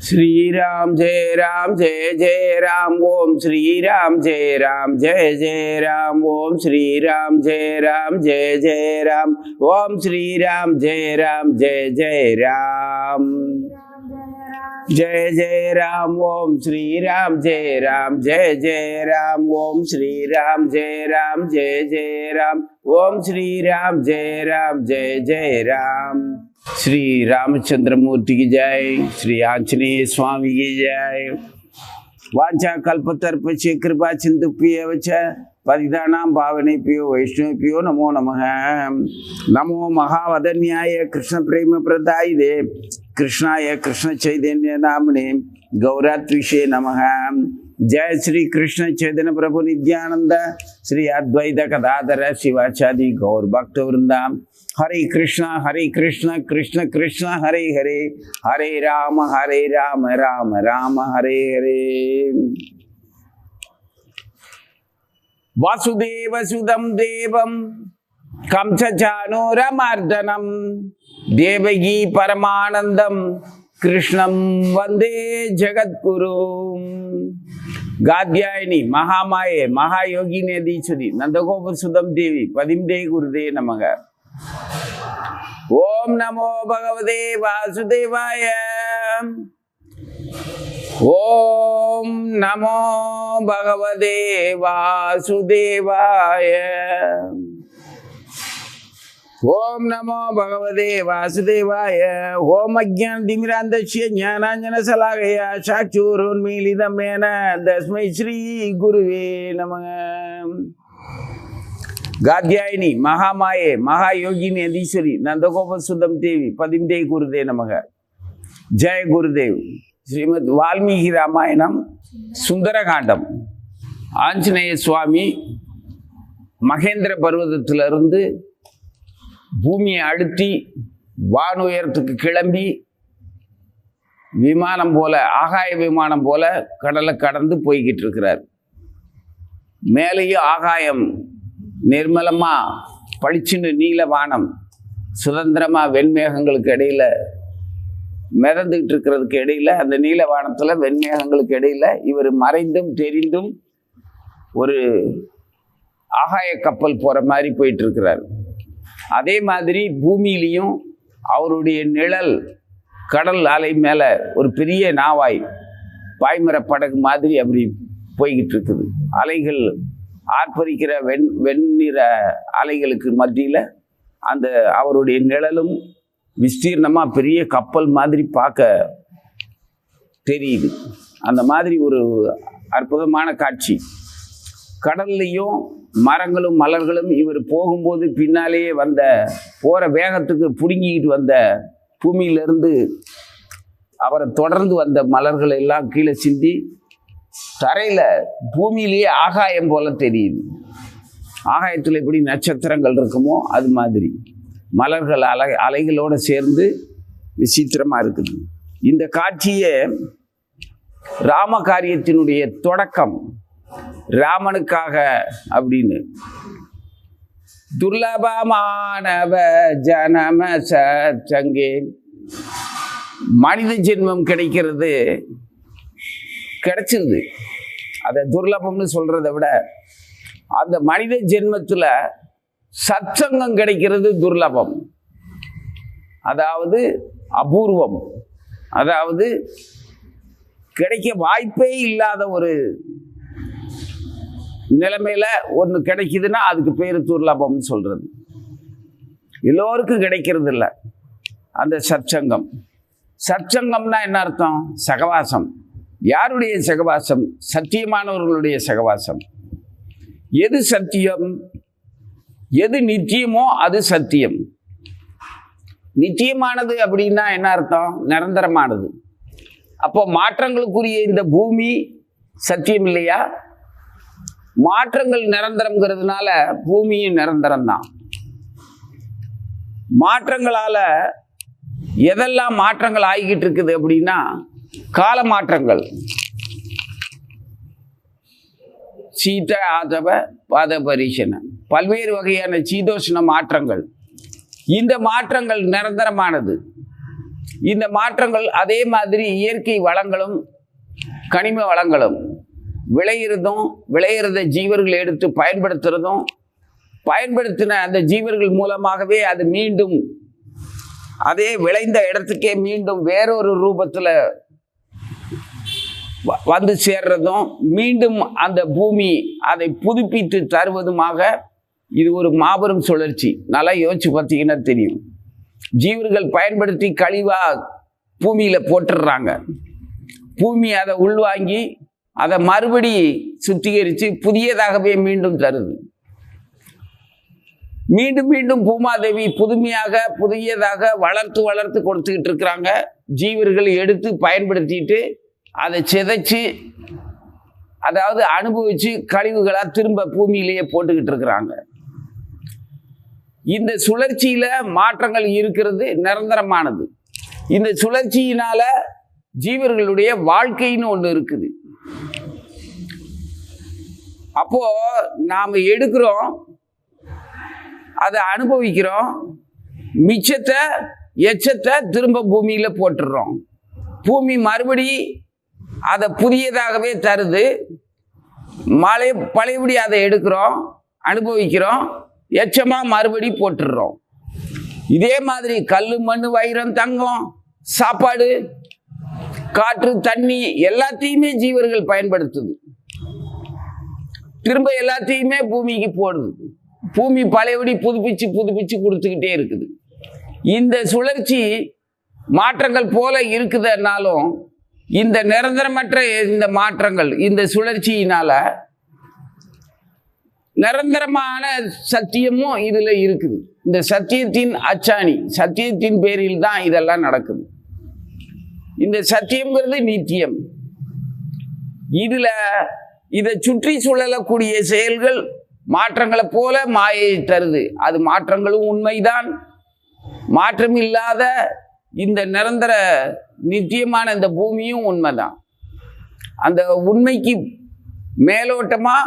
श्री राम जय जय राम ओम श्री राम जय जय राम ओम श्री राम जय जय राम ओम श्री राम जय जय राम जय राम ओम श्री राम जय जय राम ओम श्री राम जय जय राम ओम श्री राम जय जय राम। श्री रामचंद्रमूर्ति की जय, श्री आंजनेय स्वामी की जय। वाचा कल्पतर्पचे कृपा सिंधुभ्यो च पतितानां पावनेभ्यो वैष्णवेभ्यो नमो नमः। नमो महावदन्याय कृष्ण प्रेम प्रदायिने कृष्णाय कृष्ण चैतन्य नामने गौरात्विषे नमः। जय श्री कृष्ण चैतन्य प्रभु नित्यानंद श्री अद्वैत गदाधर शिवाचार्य गौर भक्त वृंदा। हरे कृष्ण कृष्ण कृष्ण हरे हरे, हरे राम राम राम हरे हरे। वासुदेव सुदं देवं कंसचाणूरमर्दनं देवकी परमानंदं कृष्णं वंदे जगद्गुरुं। गाद्यायनी महामाये महायोगिनी दीक्षुदी नंदगोप सुदं देवी पदिमदे गुरुदे नमः। ओम नमो भगवते वासुदेवाय। ओम नमो भगवते वासुदेवाय। ओम नमो भगवते वासुदेवाय। ओम अज्ञानतिमिरान्धस्य ज्ञानाञ्जनशलाकया चक्षुरुन्मीलितं येन तस्मै श्री गुरुवे नमः। गाद्यायनी महामाये महायोगिनी अधीश्वरी नंदगोप सुदम देवी पदिमदे गुरुदे नमः। जय गुरुदेव। श्रीमद वाल्मीकि रामायणम सुंदरकांडम। ஆஞ்சநேய சுவாமி மகேந்திர பர்வதத்திலிருந்து பூமியை அழுத்தி வானுயரத்துக்கு கிளம்பி விமானம் போல ஆகாய விமானம் போல கடலை கடந்து போய்கிட்டு இருக்கிறார். மேலேயும் ஆகாயம் நிர்மலமா பளிச்சுன்னு நீல வானம் சுதந்திரமா வெண்மேகங்களுக்கு இடையில மிதந்துகிட்டு இருக்கிறதுக்கு இடையில அந்த நீல வானத்துல வெண்மேகங்களுக்கு இடையில இவர் மறைந்தும் தெரிந்தும் ஒரு ஆகாய கப்பல் போற மாதிரி போயிட்டு இருக்கிறார். அதே மாதிரி பூமியிலையும் அவருடைய நிழல் கடல் அலை மேல ஒரு பெரிய நாவாய் பாய்மர படகு மாதிரி அப்படி போய்கிட்டு இருக்குது. அலைகள் ஆர்ப்பரிக்கிற வெண்ணிற அலைகளுக்கு மத்தியில் அந்த அவருடைய நிழலும் விஸ்தீர்ணமாக பெரிய கப்பல் மாதிரி பார்க்க தெரியுது. அந்த மாதிரி ஒரு அற்புதமான காட்சி. கடல்லையும் மரங்களும் மலர்களும் இவர் போகும்போது பின்னாலேயே வந்த போகிற வேகத்துக்கு பிடுங்கிக்கிட்டு வந்த பூமியிலிருந்து அவரை தொடர்ந்து வந்த மலர்கள் எல்லாம் கீழே சிந்தி தரையில பூமியிலேயே ஆகாயம் போல தெரியுது. ஆகாயத்தில் எப்படி நட்சத்திரங்கள் இருக்குமோ அது மாதிரி மலர்கள் அலைகளோடு சேர்ந்து விசித்திரமா இருக்குது. இந்த காட்சியே ராம காரியத்தினுடைய தொடக்கம். ராமனுக்காக அப்படின்னு துர்லபமானவ ஜனம சங்கே மனித ஜென்மம் கிடைச்சிருது. அதை துர்லபம்னு சொல்றதை விட அந்த மனித ஜென்மத்தில் சத்சங்கம் கிடைக்கிறது துர்லபம், அதாவது அபூர்வம், அதாவது கிடைக்க வாய்ப்பே இல்லாத ஒரு நிலைமையில ஒன்று கிடைக்குதுன்னா அதுக்கு பேர் துர்லபம்னு சொல்றது. எல்லோருக்கும் கிடைக்கிறது இல்லை அந்த சத்சங்கம். சத்சங்கம்னா என்ன அர்த்தம்? சகவாசம். யாருடைய சகவாசம்? சத்தியமானவர்களுடைய சகவாசம். எது சத்தியம், எது நித்தியமோ அது சத்தியம். நித்தியமானது அப்படின்னா என்ன அர்த்தம்? நிரந்தரமானது. அப்போ மாற்றங்களுக்குரிய இந்த பூமி சத்தியம் இல்லையா? மாற்றங்கள் நிரந்தரம்ங்கிறதுனால பூமியும் நிரந்தரம் தான். மாற்றங்களால எதெல்லாம் மாற்றங்கள் ஆகிக்கிட்டு இருக்குது அப்படின்னா கால மாற்றங்கள், சீத ஆதவ பாத பரிசன, பல்வேறு வகையான சீதோஷ்ண மாற்றங்கள். இந்த மாற்றங்கள் நிரந்தரமானது. இந்த மாற்றங்கள் அதே மாதிரி இயற்கை வளங்களும் கனிம வளங்களும் விளையிறத ஜீவர்கள் எடுத்து பயன்படுத்துறதும், பயன்படுத்தின அந்த ஜீவர்கள் மூலமாகவே அது மீண்டும் அதே விளைந்த இடத்துக்கே மீண்டும் வேறொரு ரூபத்தில் வந்து சேர்றதும், மீண்டும் அந்த பூமி அதை புதுப்பித்து தருவதுமாக இது ஒரு மாபெரும் சுழற்சி. நல்லா யோசிச்சு பார்த்தீங்கன்னா தெரியும். ஜீவர்கள் பயன்படுத்தி கழிவா பூமியில போட்டுடுறாங்க. பூமி அதை உள்வாங்கி அதை மறுபடி சுத்திகரித்து புதியதாகவே மீண்டும் தருது. மீண்டும் மீண்டும் பூமாதேவி புதியதாக வளர்த்து கொடுத்துக்கிட்டு இருக்கிறாங்க. ஜீவர்கள் எடுத்து பயன்படுத்திட்டு அதை சிதைச்சு, அதாவது அனுபவிச்சு கழிவுகளாக திரும்ப பூமியிலேயே போட்டுக்கிட்டு இருக்கிறாங்க. இந்த சுழற்சியில மாற்றங்கள் இருக்கிறது நிரந்தரமானது. இந்த சுழற்சியினால ஜீவர்களுடைய வாழ்க்கைன்னு ஒன்று இருக்குது. அப்போ நாம எடுக்கிறோம், அதை அனுபவிக்கிறோம், மிச்சத்தை எச்சத்தை திரும்ப பூமியில போட்டுடுறோம். பூமி மறுபடி அதை புதியதாகவே தருது. பழையபடி அதை எடுக்கிறோம், அனுபவிக்கிறோம், எச்சமா மறுபடி போட்டுடுறோம். இதே மாதிரி கல், மண், வைரம், தங்கம், சாப்பாடு, காற்று, தண்ணி எல்லாத்தையுமே ஜீவர்கள் பயன்படுத்துது. திரும்ப எல்லாத்தையுமே பூமிக்கு போடுது. பூமி பழையபடி புதுப்பிச்சு கொடுத்துக்கிட்டே இருக்குது. இந்த சுழற்சி மாற்றங்கள் போல இருக்குதுன்னாலும் இந்த நிரந்தரமற்ற இந்த மாற்றங்கள், இந்த சுழற்சியினால நிரந்தரமான சத்தியமும் இதுல இருக்குது. இந்த சத்தியத்தின் அச்சாணி, சத்தியத்தின் பேரில் தான் இதெல்லாம் நடக்குது. இந்த சத்தியம்ங்கிறது நித்தியம். இதுல இதை சுற்றி சுழலக்கூடிய செயல்கள் மாற்றங்களை போல மாயை தருது. அது மாற்றங்களும் உண்மைதான். மாற்றம் இல்லாத இந்த நிரந்தர நித்தியமான இந்த பூமியும் உண்மைதான். அந்த உண்மைக்கு மேலோட்டமா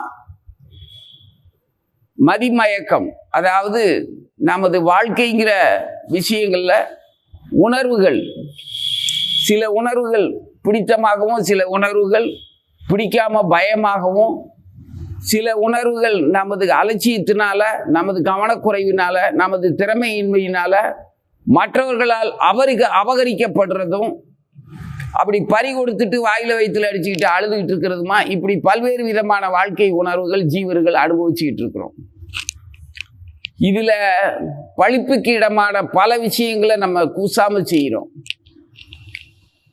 மதிமயக்கம், அதாவது நமது வாழ்க்கைங்கிற விஷயங்கள்ல உணர்வுகள், சில உணர்வுகள் பிடித்தமாகவும், சில உணர்வுகள் பிடிக்காம பயமாகவும், சில உணர்வுகள் நமது அலட்சியத்தினால, நமது கவனக்குறைவினால, நமது திறமையின்மையினால மற்றவர்களால் அபகரிக்கப்படுறதும், அப்படி பறி கொடுத்துட்டு வாயில வயிற்றுல அடிச்சுக்கிட்டு அழுதுகிட்டு இருக்கிறதுமா, இப்படி பல்வேறு விதமான வாழ்க்கை உணர்வுகள் ஜீவர்கள் அனுபவிச்சுக்கிட்டு இருக்கிறோம். இதுல பழிப்புக்கு இடமான பல விஷயங்களை நம்ம கூசாம செய்கிறோம்.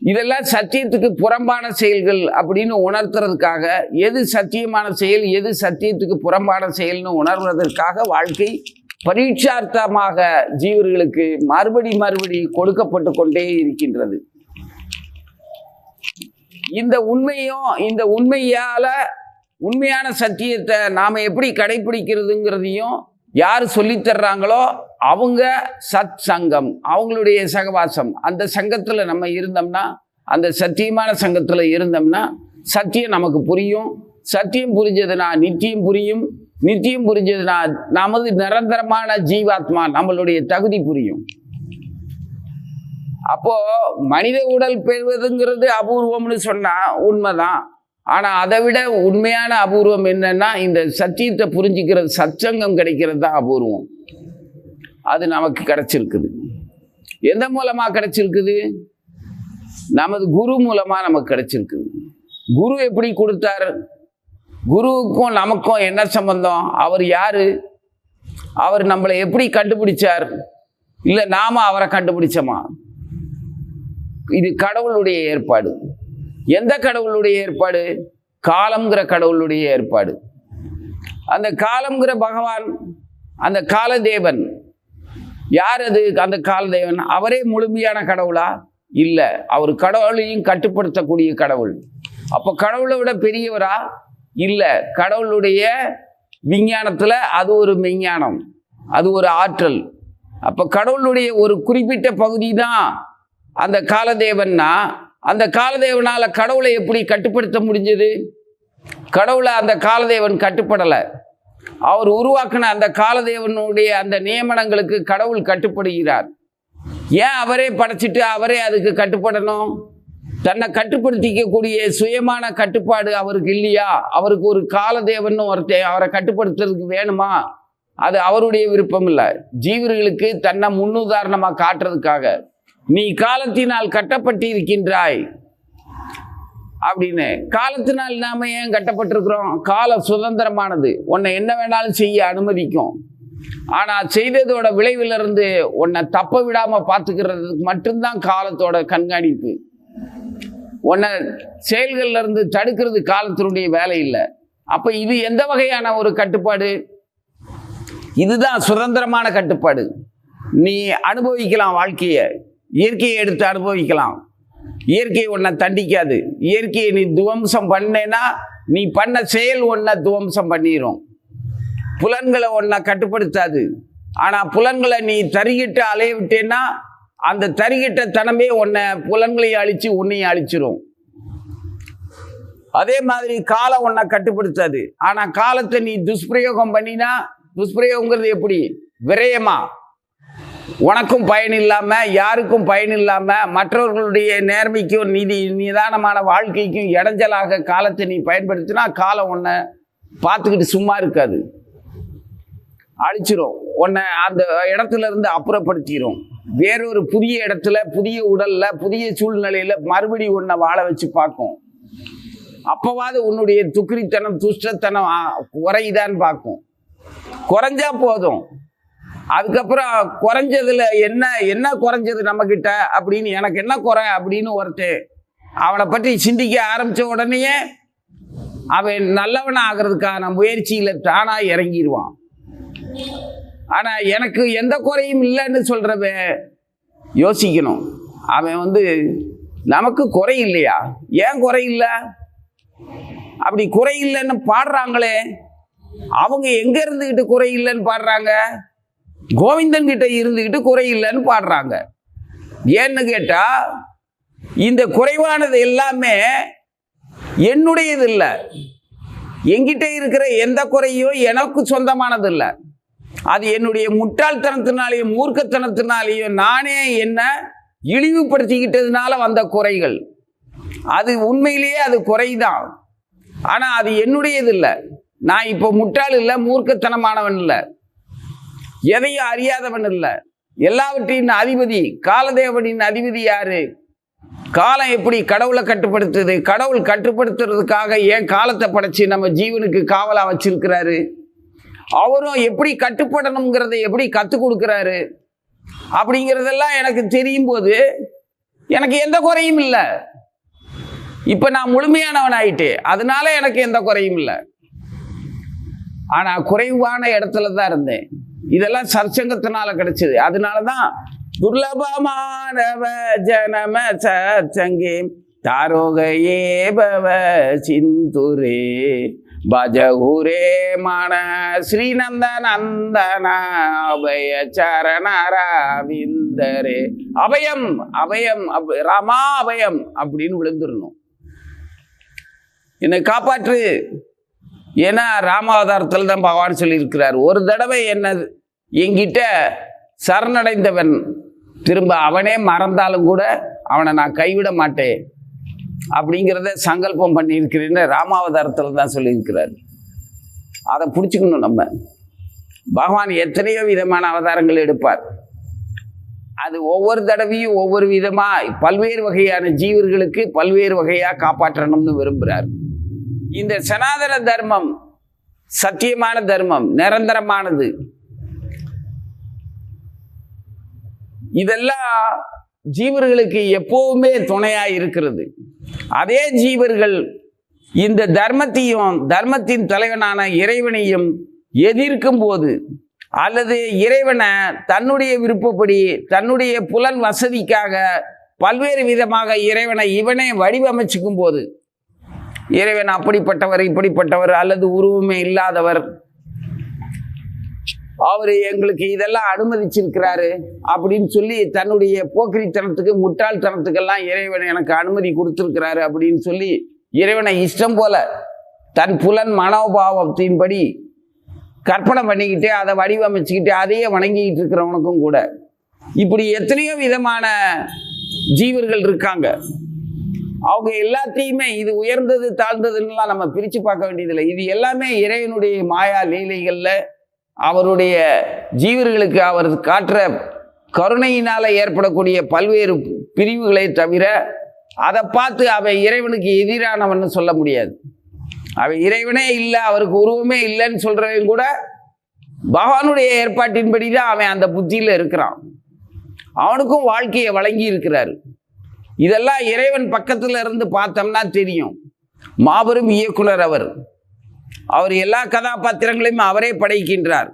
இதெல்லாம் சத்தியத்துக்கு புறம்பான செயல்கள் அப்படின்னு உணர்த்துறதுக்காக, எது சத்தியமான செயல், எது சத்தியத்துக்கு புறம்பான செயல்னு உணர்வதற்காக வாழ்க்கை பரீட்சார்த்தமாக ஜீவர்களுக்கு மறுபடி கொடுக்கப்பட்டு கொண்டே இருக்கின்றது. இந்த உண்மையும், இந்த உண்மையால உண்மையான சத்தியத்தை நாம எப்படி கடைபிடிக்கிறதுங்கிறதையும் யார் சொல்லித்தர்றாங்களோ அவங்க சத் சங்கம், அவங்களுடைய சகவாசம், அந்த சங்கத்தில் நம்ம இருந்தோம்னா, அந்த சத்தியமான சங்கத்தில் இருந்தோம்னா சத்தியம் நமக்கு புரியும். சத்தியம் புரிஞ்சதுன்னா நித்தியம் புரியும். நித்தியம் புரிஞ்சதுன்னா நமது நிரந்தரமான ஜீவாத்மா, நம்மளுடைய தகுதி புரியும். அப்போ மனித உடல் பெறுவதுங்கிறது அபூர்வம்னு சொன்னா உண்மைதான். ஆனா அதை விட உண்மையான அபூர்வம் என்னன்னா, இந்த சத்தியத்தை புரிஞ்சுக்கிறது, சத்சங்கம் கிடைக்கிறது தான் அபூர்வம். அது நமக்கு கிடைச்சிருக்குது. எந்த மூலமா கிடைச்சிருக்குது? நமது குரு மூலமா நமக்கு கிடைச்சிருக்குது. குரு எப்படி கொடுத்தார்? குருவுக்கும் நமக்கும் என்ன சம்பந்தம்? அவர் யாரு? அவர் நம்மளை எப்படி கண்டுபிடிச்சார்? இல்லை நாம அவரை கண்டுபிடிச்சோமா? இது கடவுளுடைய ஏற்பாடு. எந்த கடவுளுடைய ஏற்பாடு? காலம்ங்கிற கடவுளுடைய ஏற்பாடு. அந்த காலம்ங்கிற பகவான், அந்த காலதேவன் யார்? அது அந்த காலதேவன் அவரே முழுமையான கடவுளா? இல்லை, அவர் கடவுளையும் கட்டுப்படுத்தக்கூடிய கடவுள். அப்போ கடவுளை விட பெரியவரா? இல்லை, கடவுளுடைய விஞ்ஞானத்துல அது ஒரு விஞ்ஞானம், அது ஒரு ஆற்றல். அப்போ கடவுளுடைய ஒரு குறிப்பிட்ட பகுதி தான் அந்த காலதேவன்னா, அந்த காலதேவனால கடவுளை எப்படி கட்டுப்படுத்த முடிஞ்சது? கடவுளை அந்த காலதேவன் கட்டுப்படலை. அவர் உருவாக்கின அந்த காலதேவனுடைய அந்த நியமனங்களுக்கு கடவுள் கட்டுப்படுகிறார். ஏன் அவரே படைச்சிட்டு அவரே அதுக்கு கட்டுப்படணும்? தன்னை கட்டுப்படுத்திக்கக்கூடிய சுயமான கட்டுப்பாடு அவருக்கு இல்லையா? அவருக்கு ஒரு காலதேவன் ஒருத்தன் அவரை கட்டுப்படுத்துறதுக்கு வேணுமா? அது அவருடைய விருப்பம் இல்லை. ஜீவர்களுக்கு தன்னை முன்னுதாரணமாக காட்டுறதுக்காக நீ காலத்தினால் கட்டப்பட்டு இருக்கின்றாய் அப்படின்னு. காலத்தினால் நாம ஏன் கட்டப்பட்டிருக்கிறோம்? காலம் சுதந்திரமானது, உன்னை என்ன வேணாலும் செய்ய அனுமதிக்கும். ஆனா செய்ததோட விளைவிலிருந்து உன்னை தப்ப விடாம பார்த்துக்கிறதுக்கு மட்டும்தான் காலத்தோட கண்காணிப்பு. உன்னை செயல்கள்ல இருந்து தடுக்கிறது காலத்தினுடைய வேலை இல்லை. அப்ப இது எந்த வகையான ஒரு கட்டுப்பாடு? இதுதான் சுதந்திரமான கட்டுப்பாடு. நீ அனுபவிக்கலாம் வாழ்க்கையை, இயற்கையை எடுத்து அனுபவிக்கலாம். இயற்கை உன்னை தண்டிக்காது. இயற்கையை நீ துவம்சம் பண்ணேன்னா நீ பண்ண செயல் உன்னை துவம்சம் பண்ணிடும். புலன்களை உன்னை கட்டுப்படுத்தாது. ஆனா புலன்களை நீ தருகிட்டு அலைய விட்டேன்னா அந்த தருகிட்ட தனமே உன்னை புலன்களையும் அழிச்சு உன்னையும் அழிச்சிரும். அதே மாதிரி காலம் உன்னை கட்டுப்படுத்தாது. ஆனா காலத்தை நீ துஷ்பிரயோகம் பண்ணினா, துஷ்பிரயோகங்கிறது எப்படி? விரயமா, உனக்கும் பயன் இல்லாம யாருக்கும் பயன் இல்லாம மற்றவர்களுடைய நேர்மைக்கும் நிதானமான வாழ்க்கைக்கும் இடைஞ்சலாக காலத்தை நீ பயன்படுத்தினா காலம் உன்னை பார்த்துக்கிட்டு சும்மா இருக்காது, அழிச்சிரும். உன்னை அந்த இடத்துல இருந்து அப்புறப்படுத்திடும். வேறொரு புதிய இடத்துல, புதிய உடல்ல, புதிய சூழ்நிலையில மறுபடியும் உன்னை வாழ வச்சு பார்க்கும். அப்பவாது உன்னுடைய துக்கிரித்தனம் துஷ்டத்தனம் குறையுதான்னு பார்க்கும். குறைஞ்சா போதும். அதுக்கப்புறம் குறைஞ்சதுல என்ன குறைஞ்சது நம்ம கிட்ட அப்படின்னு, எனக்கு என்ன குறை அப்படின்னு ஒருத்தன் அவனை பற்றி சிந்திக்க ஆரம்பிச்ச உடனேயே அவன் நல்லவன ஆகிறதுக்கான முயற்சியில தானா இறங்கிடுவான். ஆனா எனக்கு எந்த குறையும் இல்லைன்னு சொல்றவன் யோசிக்கணும். அவன் நமக்கு குறை இல்லையா? ஏன் குறை இல்லை? அப்படி குறை இல்லைன்னு பாடுறாங்களே, அவங்க எங்க இருந்துகிட்டு குறை இல்லைன்னு பாடுறாங்க? கோவிந்தன் கிட்ட இருந்துகிட்டு குறை இல்லைன்னு பாடுறாங்க. ஏன்னு கேட்டா இந்த குறைவானது எல்லாமே என்னுடையது இல்லை. என்கிட்ட இருக்கிற எந்த குறையும் எனக்கு சொந்தமானது இல்லை. அது என்னுடைய முட்டாள்தனத்தினாலேயும் மூர்க்கத்தனத்தினாலேயும் நானே என்ன இழிவுபடுத்திக்கிட்டதுனால வந்த குறைகள். அது உண்மையிலேயே அது குறைதான். ஆனா அது என்னுடையது இல்லை. நான் இப்போ முட்டாள் இல்லை, மூர்க்கத்தனமானவன் இல்லை, எதையும் அறியாதவன் இல்லை. எல்லாவற்றின் அதிபதி காலதேவனின் அதிபதி யாரு? காலம் எப்படி கடவுளை கட்டுப்படுத்துது? கடவுள் கட்டுப்படுத்துறதுக்காக ஏன் காலத்தை படைச்சு நம்ம ஜீவனுக்கு காவலா வச்சிருக்கிறாரு? அவரும் எப்படி கட்டுப்படணுங்கிறத எப்படி கற்றுக் கொடுக்குறாரு அப்படிங்கிறதெல்லாம் எனக்கு தெரியும் போது எனக்கு எந்த குறையும் இல்லை. இப்ப நான் முழுமையானவன் ஆயிட்டேன், அதனால எனக்கு எந்த குறையும் இல்லை. ஆனா குறைவான இடத்துல தான் இருந்தேன். இதெல்லாம் சற்சங்கத்தினால கிடைச்சது. அதனாலதான் துர்லபமானவ ஜனம சச்சங்கே தாரோகையே பவ சிந்துரே பஜகுரே மன ஸ்ரீநந்த நந்தன அபய சரணராவிந்தரே. அபயம் அபயம் ராமா அபயம் அப்படின்னு விழுந்துடணும். என்னை காப்பாற்று. ஏன்னா ராமாவதாரத்தில் தான் பகவான் சொல்லியிருக்கிறார், ஒரு தடவை என்ன என்கிட்ட சரணடைந்தவன் திரும்ப அவனே மறந்தாலும் கூட அவனை நான் கைவிட மாட்டேன் அப்படிங்கிறத சங்கல்பம் பண்ணியிருக்கிறேன்னு ராமாவதாரத்தில் தான் சொல்லியிருக்கிறார். அதை பிடிச்சிக்கணும் நம்ம. பகவான் எத்தனையோ விதமான அவதாரங்கள் எடுப்பார். அது ஒவ்வொரு தடவையும் ஒவ்வொரு விதமா பல்வேறு வகையான ஜீவர்களுக்கு பல்வேறு வகையா காப்பாற்றணும்னு விரும்புகிறார். இந்த சனாதன தர்மம் சத்தியமான தர்மம், நிரந்தரமானது. இதெல்லாம் ஜீவர்களுக்கு எப்பவுமே துணையா இருக்கிறது. அதே ஜீவர்கள் இந்த தர்மத்தையும் தர்மத்தின் தலைவனான இறைவனையும் எதிர்க்கும் போது, அல்லது இறைவனை தன்னுடைய விருப்பப்படி தன்னுடைய புலன் வசதிக்காக பல்வேறு விதமாக இறைவனை இவனே வடிவமைச்சுக்கும் போது, இறைவன் அப்படிப்பட்டவர் இப்படிப்பட்டவர் அல்லது உருவமே இல்லாதவர், அவர் எங்களுக்கு இதெல்லாம் அனுமதிச்சிருக்கிறாரு அப்படின்னு சொல்லி தன்னுடைய போக்கிரித்தனத்துக்கு முட்டாள்தனத்துக்கெல்லாம் இறைவன் எனக்கு அனுமதி கொடுத்துருக்கிறாரு அப்படின்னு சொல்லி இறைவனை இஷ்டம் போல தன் புலன் மனோபாவத்தின்படி கற்பனை பண்ணிக்கிட்டு அதை வடிவமைச்சுக்கிட்டு அதையே வணங்கிக்கிட்டு இருக்கிறவனுக்கும் கூட இப்படி எத்தனையோ விதமான ஜீவர்கள் இருக்காங்க. அவங்க எல்லாத்தையுமே இது உயர்ந்தது தாழ்ந்ததுன்னெலாம் நம்ம பிரித்து பார்க்க வேண்டியதில்லை. இது எல்லாமே இறைவனுடைய மாயா லீலைகளில் அவருடைய ஜீவர்களுக்கு அவர் காட்டுற கருணையினால் ஏற்படக்கூடிய பல்வேறு பிரிவுகளை தவிர அதை பார்த்து அவன் இறைவனுக்கு எதிரானவன்னு சொல்ல முடியாது. அவன் இறைவனே இல்லை, அவருக்கு உருவமே இல்லைன்னு சொல்கிறவன் கூட பகவானுடைய ஏற்பாட்டின்படி தான் அவன் அந்த புத்தியில் இருக்கிறான். அவனுக்கும் வாழ்க்கையை வழங்கி இருக்கிறார். இதெல்லாம் இறைவன் பக்கத்தில் இருந்து பார்த்தோம்னா தெரியும். மாபெரும் இயக்குனர் அவர். எல்லா கதாபாத்திரங்களையும் அவரே படைக்கின்றார்.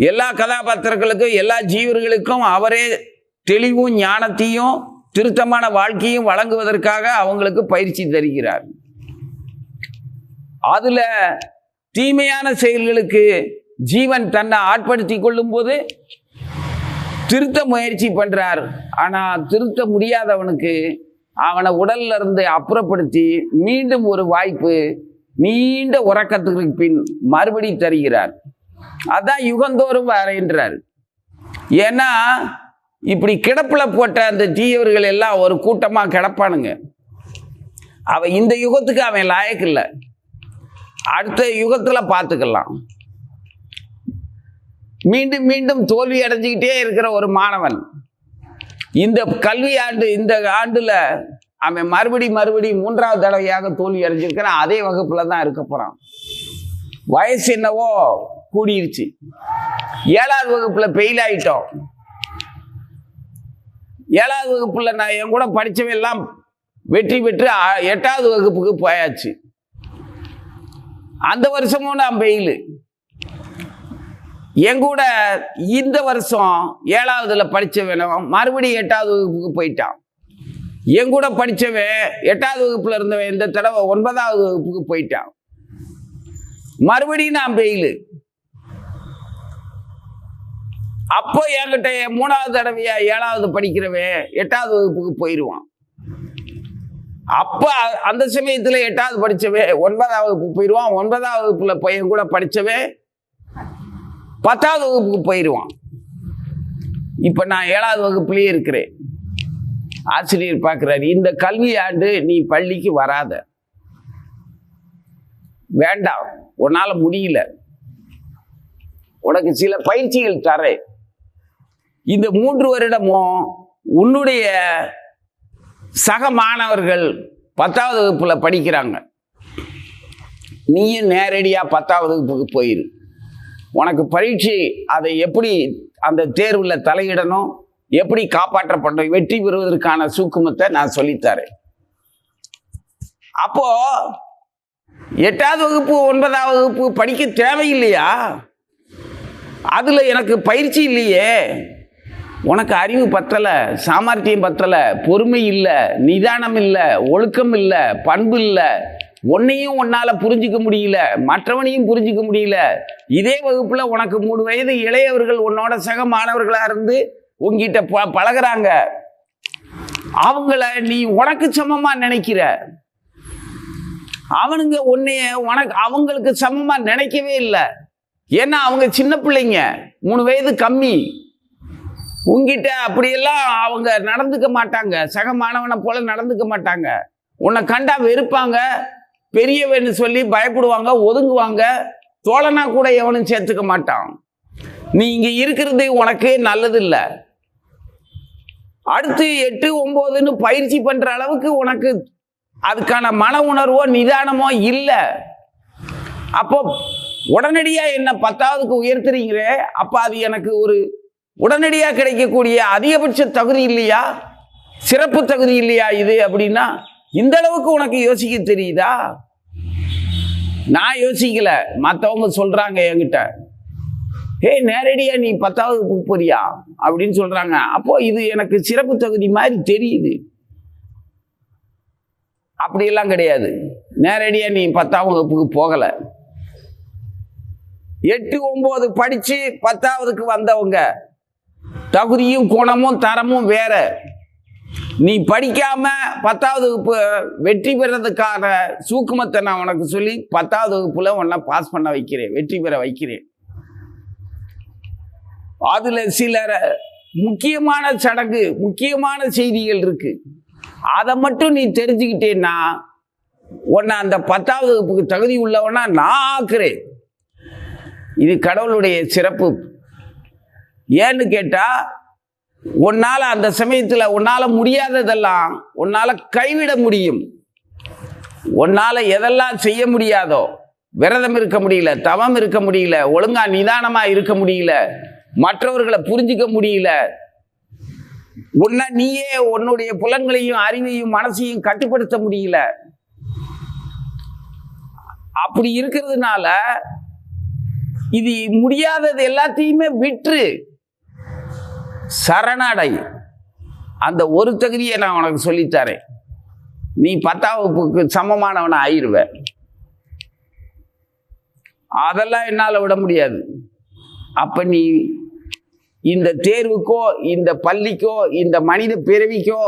எல்லா கதாபாத்திரங்களுக்கும் எல்லா ஜீவர்களுக்கும் அவரே தெளிவும் ஞானத்தையும் திருத்தமான வாழ்க்கையும் வழங்குவதற்காக அவங்களுக்கு பயிற்சி தருகிறார். அதுல தீமையான செயல்களுக்கு ஜீவன் தன்னை ஆட்படுத்தி கொள்ளும் போது திருத்த முயற்சி பண்றார். ஆனா திருத்த முடியாதவனுக்கு அவனை உடல்ல இருந்து அப்புறப்படுத்தி மீண்டும் ஒரு வாய்ப்பு நீண்ட உறக்கத்துக்கு பின் மறுபடி தருகிறார். அதான் யுகந்தோறும் வரைகின்றார். ஏன்னா இப்படி கிடப்புல போட்ட அந்த தீயவர்கள் எல்லாம் ஒரு கூட்டமா கிடப்பானுங்க. அவன் இந்த யுகத்துக்கு அவன் லாயக்கு இல்லை, அடுத்த யுகத்துல பார்த்துக்கலாம். மீண்டும் மீண்டும் தோல்வி அடைஞ்சிக்கிட்டே இருக்கிற ஒரு மாணவன் இந்த கல்வி ஆண்டு, இந்த ஆண்டுல அவன் மறுபடி 3வது தடவையாக தோல்வி அடைஞ்சிருக்கிறான். அதே வகுப்புல தான் இருக்க போறான். வயசு என்னவோ கூடிருச்சு. 7வது வகுப்புல ஃபெயில் ஆயிட்டோம். 7வது வகுப்புல நான் என் கூட படிச்சவன் எல்லாம் வெற்றி பெற்று 8வது வகுப்புக்கு போயாச்சு. அந்த வருஷமும் நான் ஃபெயிலு. என் கூட இந்த வருஷம் 7வதுல படித்தவனும் மறுபடியும் 8வது வகுப்புக்கு போயிட்டான். என் கூட படித்தவன் 8வது வகுப்புல இருந்தவன் இந்த தடவை 9வது வகுப்புக்கு போயிட்டான். மறுபடியும் நான் ஃபெயிலு. அப்போ என்கிட்ட 3வது தடவையா 7வது படிக்கிறவன் 8வது வகுப்புக்கு போயிடுவான். அப்ப அந்த சமயத்துல 8வது படிச்சவன் 9வது வகுப்புக்கு போயிடுவான். 9வது வகுப்புல பையன் கூட படிச்சவன் 10வது வகுப்புக்கு போயிடுவான். இப்ப நான் 7வது வகுப்புலயே இருக்கிறேன். ஆசிரியர் பார்க்கிறார், இந்த கல்வி ஆண்டு நீ பள்ளிக்கு வராத, வேண்டாம், உன்னால முடியல, உனக்கு சில பயிற்சிகள் தரேன். இந்த 3 வருடமும் உன்னுடைய சக மாணவர்கள் 10வது வகுப்புல படிக்கிறாங்க, நீயும் நேரடியா 10வது வகுப்புக்கு போயிரு. உனக்கு பரீட்சை அதை எப்படி அந்த தேர்வில் தலையிடணும், எப்படி காப்பாற்றப்படணும், வெற்றி பெறுவதற்கான சூக்குமத்தை நான் சொல்லித்தரேன். அப்போ 8வது வகுப்பு 9வது வகுப்பு படிக்க தேவையில்லையா? அதுல எனக்கு பயிற்சி இல்லையே. உனக்கு அறிவு பத்தலை, சாமர்த்தியம் பத்தலை, பொறுமை இல்லை, நிதானம் இல்லை, ஒழுக்கம் இல்லை, பண்பு இல்லை, உன்னையும் உன்னால புரிஞ்சிக்க முடியல, மற்றவனையும் புரிஞ்சிக்க முடியல. இதே வகுப்புல உனக்கு 3 வயது இளையவர்கள் உன்னோட சக மாணவர்களா இருந்து உங்ககிட்ட பழகுறாங்க. அவங்கள நீ உனக்கு சமமா நினைக்கிற, அவனுங்க உனக்கு அவங்களுக்கு சமமா நினைக்கவே இல்லை. ஏன்னா அவங்க சின்ன பிள்ளைங்க, 3 வயது கம்மி. உங்ககிட்ட அப்படியெல்லாம் அவங்க நடந்துக்க மாட்டாங்க, சக மாணவனை போல நடந்துக்க மாட்டாங்க. உன்னை கண்டா வெறுப்பாங்க, பெரியவன்னு சொல்லி பயப்படுவாங்க, ஒதுங்குவாங்க. தோழனா கூட எவனும் சேர்த்துக்க மாட்டான். நீ இங்க இருக்கிறது உனக்கு நல்லது இல்லை. அடுத்து 8, 9ன்னு பயிற்சி பண்ற அளவுக்கு உனக்கு அதுக்கான மன உணர்வோ நிதானமோ இல்லை. அப்போ உடனடியா என்ன 10வதுக்கு உயர்த்துறீங்களே, அப்ப அது எனக்கு ஒரு உடனடியா கிடைக்கக்கூடிய அதிகபட்ச தகுதி இல்லையா, சிறப்பு தகுதி இல்லையா இது அப்படின்னா, இந்த அளவுக்கு உனக்கு யோசிக்க தெரியுதா? நான் யோசிக்கல, மற்றவங்க சொல்றாங்க என்கிட்ட, நேரடியா நீ 10வது போறியா அப்படின்னு சொல்றாங்க. அப்போ இது எனக்கு சிறப்பு தகுதி மாதிரி தெரியுது. அப்படியெல்லாம் கிடையாது. நேரடியா நீ 10ஆம் வகுப்புக்கு போகல. 8, 9 படிச்சு 10வதுக்கு வந்தவங்க தகுதியும் குணமும் தரமும் வேற. நீ படிக்காம 10வது வகுப்பு வெற்றி பெறதுக்கான சூக்குமத்தை நான் உனக்கு சொல்லி 10வது வகுப்புல உன்னை பாஸ் பண்ண வைக்கிறேன், வெற்றி பெற வைக்கிறேன். அதுல சிலர் முக்கியமான சடங்கு, முக்கியமான செய்திகள் இருக்கு. அதை மட்டும் நீ தெரிஞ்சுக்கிட்டேன்னா உன்னை அந்த 10ஆவது வகுப்புக்கு தகுதி உள்ளவனா நான் ஆக்குறேன். இது கடவுளுடைய சிறப்பு. ஏன்னு கேட்டா, உன்னால அந்த சமயத்துல உன்னால முடியாததெல்லாம் உன்னால கைவிட முடியும். உன்னால எதெல்லாம் செய்ய முடியாதோ, விரதம் இருக்க முடியல, தவம் இருக்க முடியல, ஒழுங்கா நிதானமா இருக்க முடியல, மற்றவர்களை புரிஞ்சுக்க முடியல, உன்னை நீயே உன்னுடைய புலன்களையும் அறிவையும் மனசையும் கட்டுப்படுத்த முடியல, அப்படி இருக்கிறதுனால இது முடியாதது எல்லாத்தையுமே விற்று சரணடை. அந்த ஒரு தகுதியை நான் உனக்கு சொல்லித்தரேன். நீ 10ஆம் வகுப்புக்கு சமமானவனை ஆயிடுவ. அதெல்லாம் என்னால் விட முடியாது. அப்ப நீ இந்த தேர்வுக்கோ, இந்த பள்ளிக்கோ, இந்த மனித பிறவிக்கோ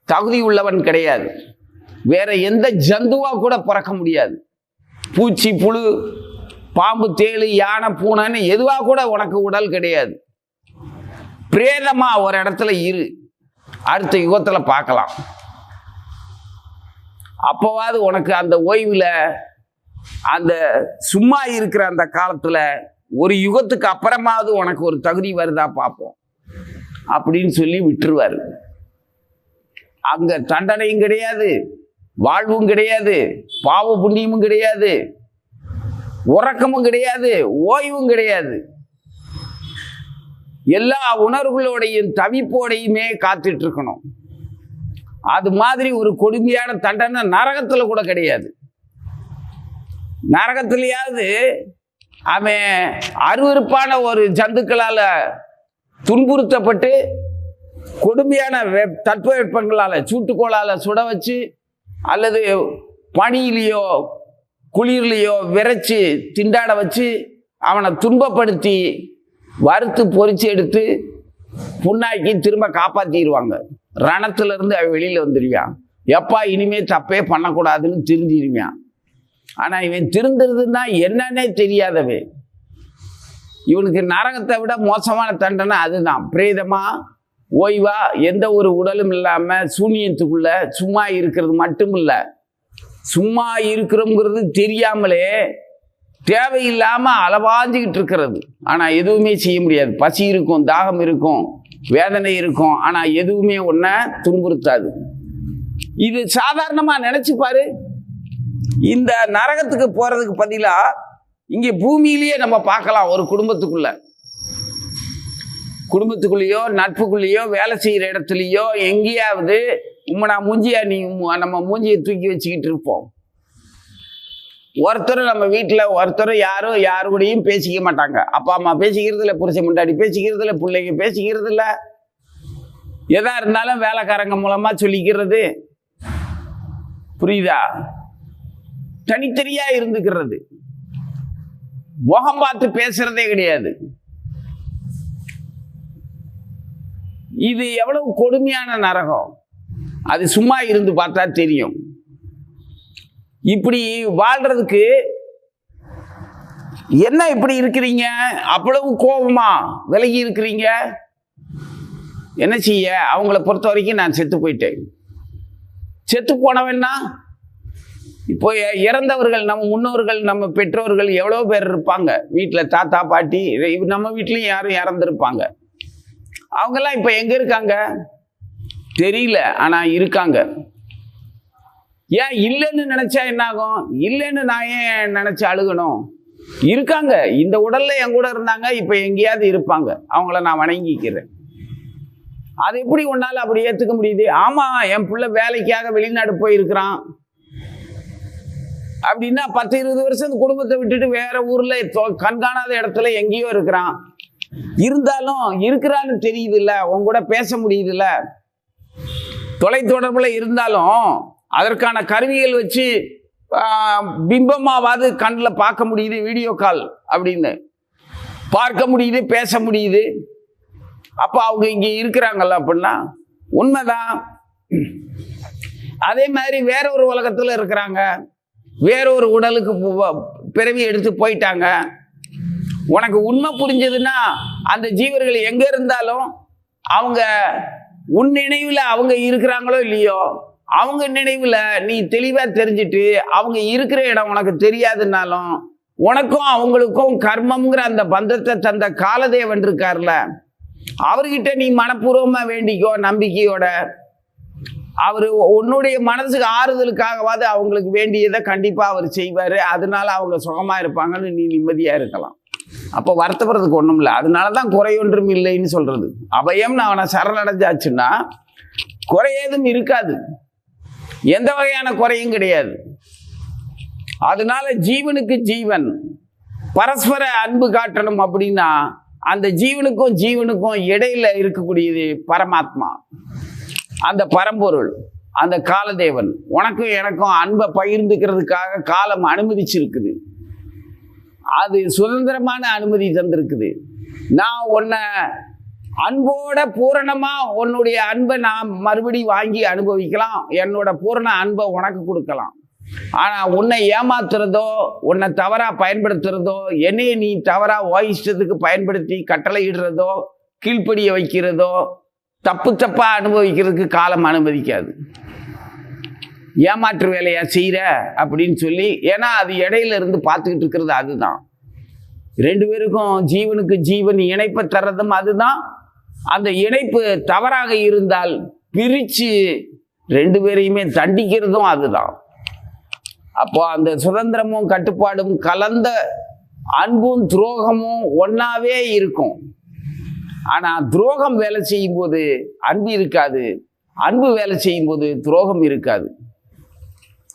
தகுதி உள்ளவன் கிடையாது. வேற எந்த ஜந்துவா கூட பிறக்க முடியாது. பூச்சி, புழு, பாம்பு, தேளு, யானை, பூனைன்னு எதுவா கூட உனக்கு உடல் கிடையாது. பிரேதமா ஒரு இடத்துல இரு, அடுத்த யுகத்துல பார்க்கலாம். அப்போவாது உனக்கு அந்த ஓய்வுல, அந்த சும்மா இருக்கிற அந்த காலத்துல ஒரு யுகத்துக்கு அப்புறமாவது உனக்கு ஒரு தகுதி வருதா பார்ப்போம் அப்படின்னு சொல்லி விட்டுருவாரு. அங்க தண்டனையும் கிடையாது, வாழ்வும் கிடையாது, பாவ புண்ணியமும் கிடையாது, உறக்கமும் கிடையாது, ஓய்வும் கிடையாது. எல்லா உணர்வுகளோடையும் தவிப்போடையுமே காத்துட்டு இருக்கணும். அது மாதிரி ஒரு கொடுமையான தண்டனை நரகத்துல கூட கிடையாது. நரகத்திலேயாவது அவன் அருவருப்பான ஒரு ஜந்துக்களால துன்புறுத்தப்பட்டு கொடுமையான தட்பவெப்பங்களால, சூட்டுக்கோளால சுட வச்சு, அல்லது பனியிலையோ குளிர்லையோ விரைச்சி திண்டாட வச்சு அவனை துன்பப்படுத்தி வறுத்து பொறிச்சு எடுத்து புண்ணாக்கி திரும்ப காப்பாற்றிடுவாங்க. ரணத்திலிருந்து அவன் வெளியில் வந்துடுவான். எப்பா இனிமே தப்பே பண்ணக்கூடாதுன்னு திருந்திடுவான். ஆனால் இவன் திருந்துறதுன்னா என்னன்னே தெரியாதவன். இவனுக்கு நரகத்தை விட மோசமான தண்டனை அதுதான். பிரேதமா, ஓய்வா, எந்த ஒரு உடலும் இல்லாமல் சூன்யத்துக்குள்ள சும்மா இருக்கிறது மட்டும் இல்லை, சும்மா இருக்கிறோங்கிறது தெரியாமலே தேவையில்லாமல் அளவாஞ்சிக்கிட்டு இருக்கிறது. ஆனால் எதுவுமே செய்ய முடியாது. பசி இருக்கும், தாகம் இருக்கும், வேதனை இருக்கும், ஆனால் எதுவுமே ஒன்றை துன்புறுத்தாது. இது சாதாரணமாக நினச்சி பாரு. இந்த நரகத்துக்கு போகிறதுக்கு பதிலாக இங்கே பூமியிலேயே நம்ம பார்க்கலாம். ஒரு குடும்பத்துக்குள்ளேயோ நட்புக்குள்ளேயோ வேலை செய்கிற இடத்துலையோ எங்கேயாவது உம்மனா மூஞ்சியா நீ நம்ம மூஞ்சியை தூக்கி வச்சுக்கிட்டு இருப்போம். ஒருத்தரும் நம்ம வீட்டில் ஒருத்தரும் யாரு கூடயும் பேசிக்க மாட்டாங்க. அப்பா அம்மா பேசிக்கிறது இல்லை, புருஷன் முன்னாடி பேசிக்கிறது இல்லை, பிள்ளைங்க பேசிக்கிறது இல்லை, எதா இருந்தாலும் வேலைக்காரங்க மூலமாக சொல்லிக்கிறது. புரியுதா? தனித்தனியா இருந்துக்கிறது, முகம் பார்த்து பேசுறதே கிடையாது. இது எவ்வளவு கொடுமையான நரகம், அது சும்மா இருந்து பார்த்தா தெரியும். இப்படி வாழ்றதுக்கு என்ன இப்படி இருக்கிறீங்க? அவ்வளவு கோபமா விலகி இருக்கிறீங்க. என்ன செய்ய? அவங்கள பொறுத்த வரைக்கும் நான் செத்து போயிட்டேன். செத்து போனவன்னா இப்போ இறந்தவர்கள், நம்ம முன்னோர்கள், நம்ம பெற்றோர்கள் எவ்வளோ பேர் இருப்பாங்க வீட்டில். தாத்தா பாட்டி, நம்ம வீட்லையும் யாரும் இறந்துருப்பாங்க. அவங்கெல்லாம் இப்போ எங்கே இருக்காங்க தெரியல, ஆனால் இருக்காங்க. ஏன் இல்லைன்னு நினச்சா என்னாகும்? இல்லைன்னு நான் ஏன் நினச்சி அழுகணும்? இருக்காங்க. இந்த உடல்ல என் கூட இருந்தாங்க, இப்போ எங்கேயாவது இருப்பாங்க. அவங்கள நான் வணங்கிக்கிறேன். அது எப்படி உன்னால் அப்படி ஏற்றுக்க முடியுது? ஆமாம், என் பிள்ளை வேலைக்காக வெளிநாடு போயிருக்கிறான் அப்படின்னா 10-20 வருஷம் இந்த குடும்பத்தை விட்டுட்டு வேற ஊர்ல கண்காணாத இடத்துல எங்கேயோ இருக்கிறான். இருந்தாலும் இருக்கிறான்னு தெரியுது இல்ல, உன் கூட பேச முடியுது இல்ல, தொலைத்தொடர்புல இருந்தாலும் அதற்கான கருவிகள் வச்சு பிம்பமாவது கண்ணில் பார்க்க முடியுது, வீடியோ கால் அப்படின்னு பார்க்க முடியுது, பேச முடியுது. அப்போ அவங்க இங்கே இருக்கிறாங்கல்ல அப்படின்னா உண்மைதான். அதே மாதிரி வேற ஒரு உலகத்தில் இருக்கிறாங்க, வேற ஒரு உடலுக்கு பிறவி எடுத்து போயிட்டாங்க. உனக்கு உண்மை புரிஞ்சதுன்னா அந்த ஜீவர்கள் எங்கே இருந்தாலும் அவங்க உன் நினைவில் அவங்க இருக்கிறாங்களோ இல்லையோ, அவங்க நினைவில் நீ தெளிவாக தெரிஞ்சுட்டு அவங்க இருக்கிற இடம் உனக்கு தெரியாதுன்னாலும் உனக்கும் அவங்களுக்கும் கர்மம்ங்கிற அந்த பந்தத்தை தந்த காலதேவன் இருக்கார்ல, அவர்கிட்ட நீ மனப்பூர்வமாக வேண்டிக்கோ நம்பிக்கையோட. அவர் உன்னுடைய மனசுக்கு ஆறுதலுக்காகவாது அவங்களுக்கு வேண்டியதை கண்டிப்பாக அவர் செய்வார். அதனால அவங்க சுகமாக இருப்பாங்கன்னு நீ நிம்மதியாக இருக்கலாம். அப்போ வருத்தப்படுறதுக்கு ஒன்றும் இல்லை. அதனால தான் குறையொன்றும் இல்லைன்னு சொல்கிறது. அபயம்னு அவனை சரணடைஞ்சாச்சுன்னா குறையேதும் இருக்காது, எந்த வகையான குறையும் கிடையாது. அதனால ஜீவனுக்கு ஜீவன் பரஸ்பர அன்பு காட்டணும் அப்படின்னா அந்த ஜீவனுக்கும் ஜீவனுக்கும் இடையில இருக்கக்கூடியது பரமாத்மா, அந்த பரம்பொருள், அந்த காலதேவன். உனக்கும் எனக்கும் அன்பை பகிர்ந்துக்கிறதுக்காக காலம் அனுமதிச்சிருக்குது. அது சுதந்திரமான அனுமதி தந்திருக்குது. நான் உன்னை அன்போட பூரணமா உன்னுடைய அன்பை நான் மறுபடி வாங்கி அனுபவிக்கலாம், என்னோட பூரண அன்பை உனக்கு கொடுக்கலாம். ஆனா உன்னை ஏமாத்துறதோ, உன்னை தவறா பயன்படுத்துறதோ, என்னைய நீ தவறா இஷ்டத்துக்கு பயன்படுத்தி கட்டளையிடுறதோ, கீழ்ப்படிய வைக்கிறதோ, தப்பா அனுபவிக்கிறதுக்கு காலம் அனுமதிக்காது. ஏமாற்று வேலையா செய்கிற அப்படின்னு சொல்லி, ஏன்னா அது இடையில இருந்து பார்த்துக்கிட்டு இருக்கிறது அதுதான். ரெண்டு பேருக்கும் ஜீவனுக்கு ஜீவன் இணைப்பை தர்றதும் அதுதான். அந்த இணைப்பு தவறாக இருந்தால் பிரித்து ரெண்டு பேரையுமே தண்டிக்கிறதும் அதுதான். அப்போ அந்த சுதந்திரமும் கட்டுப்பாடும் கலந்த அன்பும் துரோகமும் ஒன்றாவே இருக்கும். ஆனால் துரோகம் வேலை செய்யும் போது அன்பு இருக்காது, அன்பு வேலை செய்யும் போது துரோகம் இருக்காது.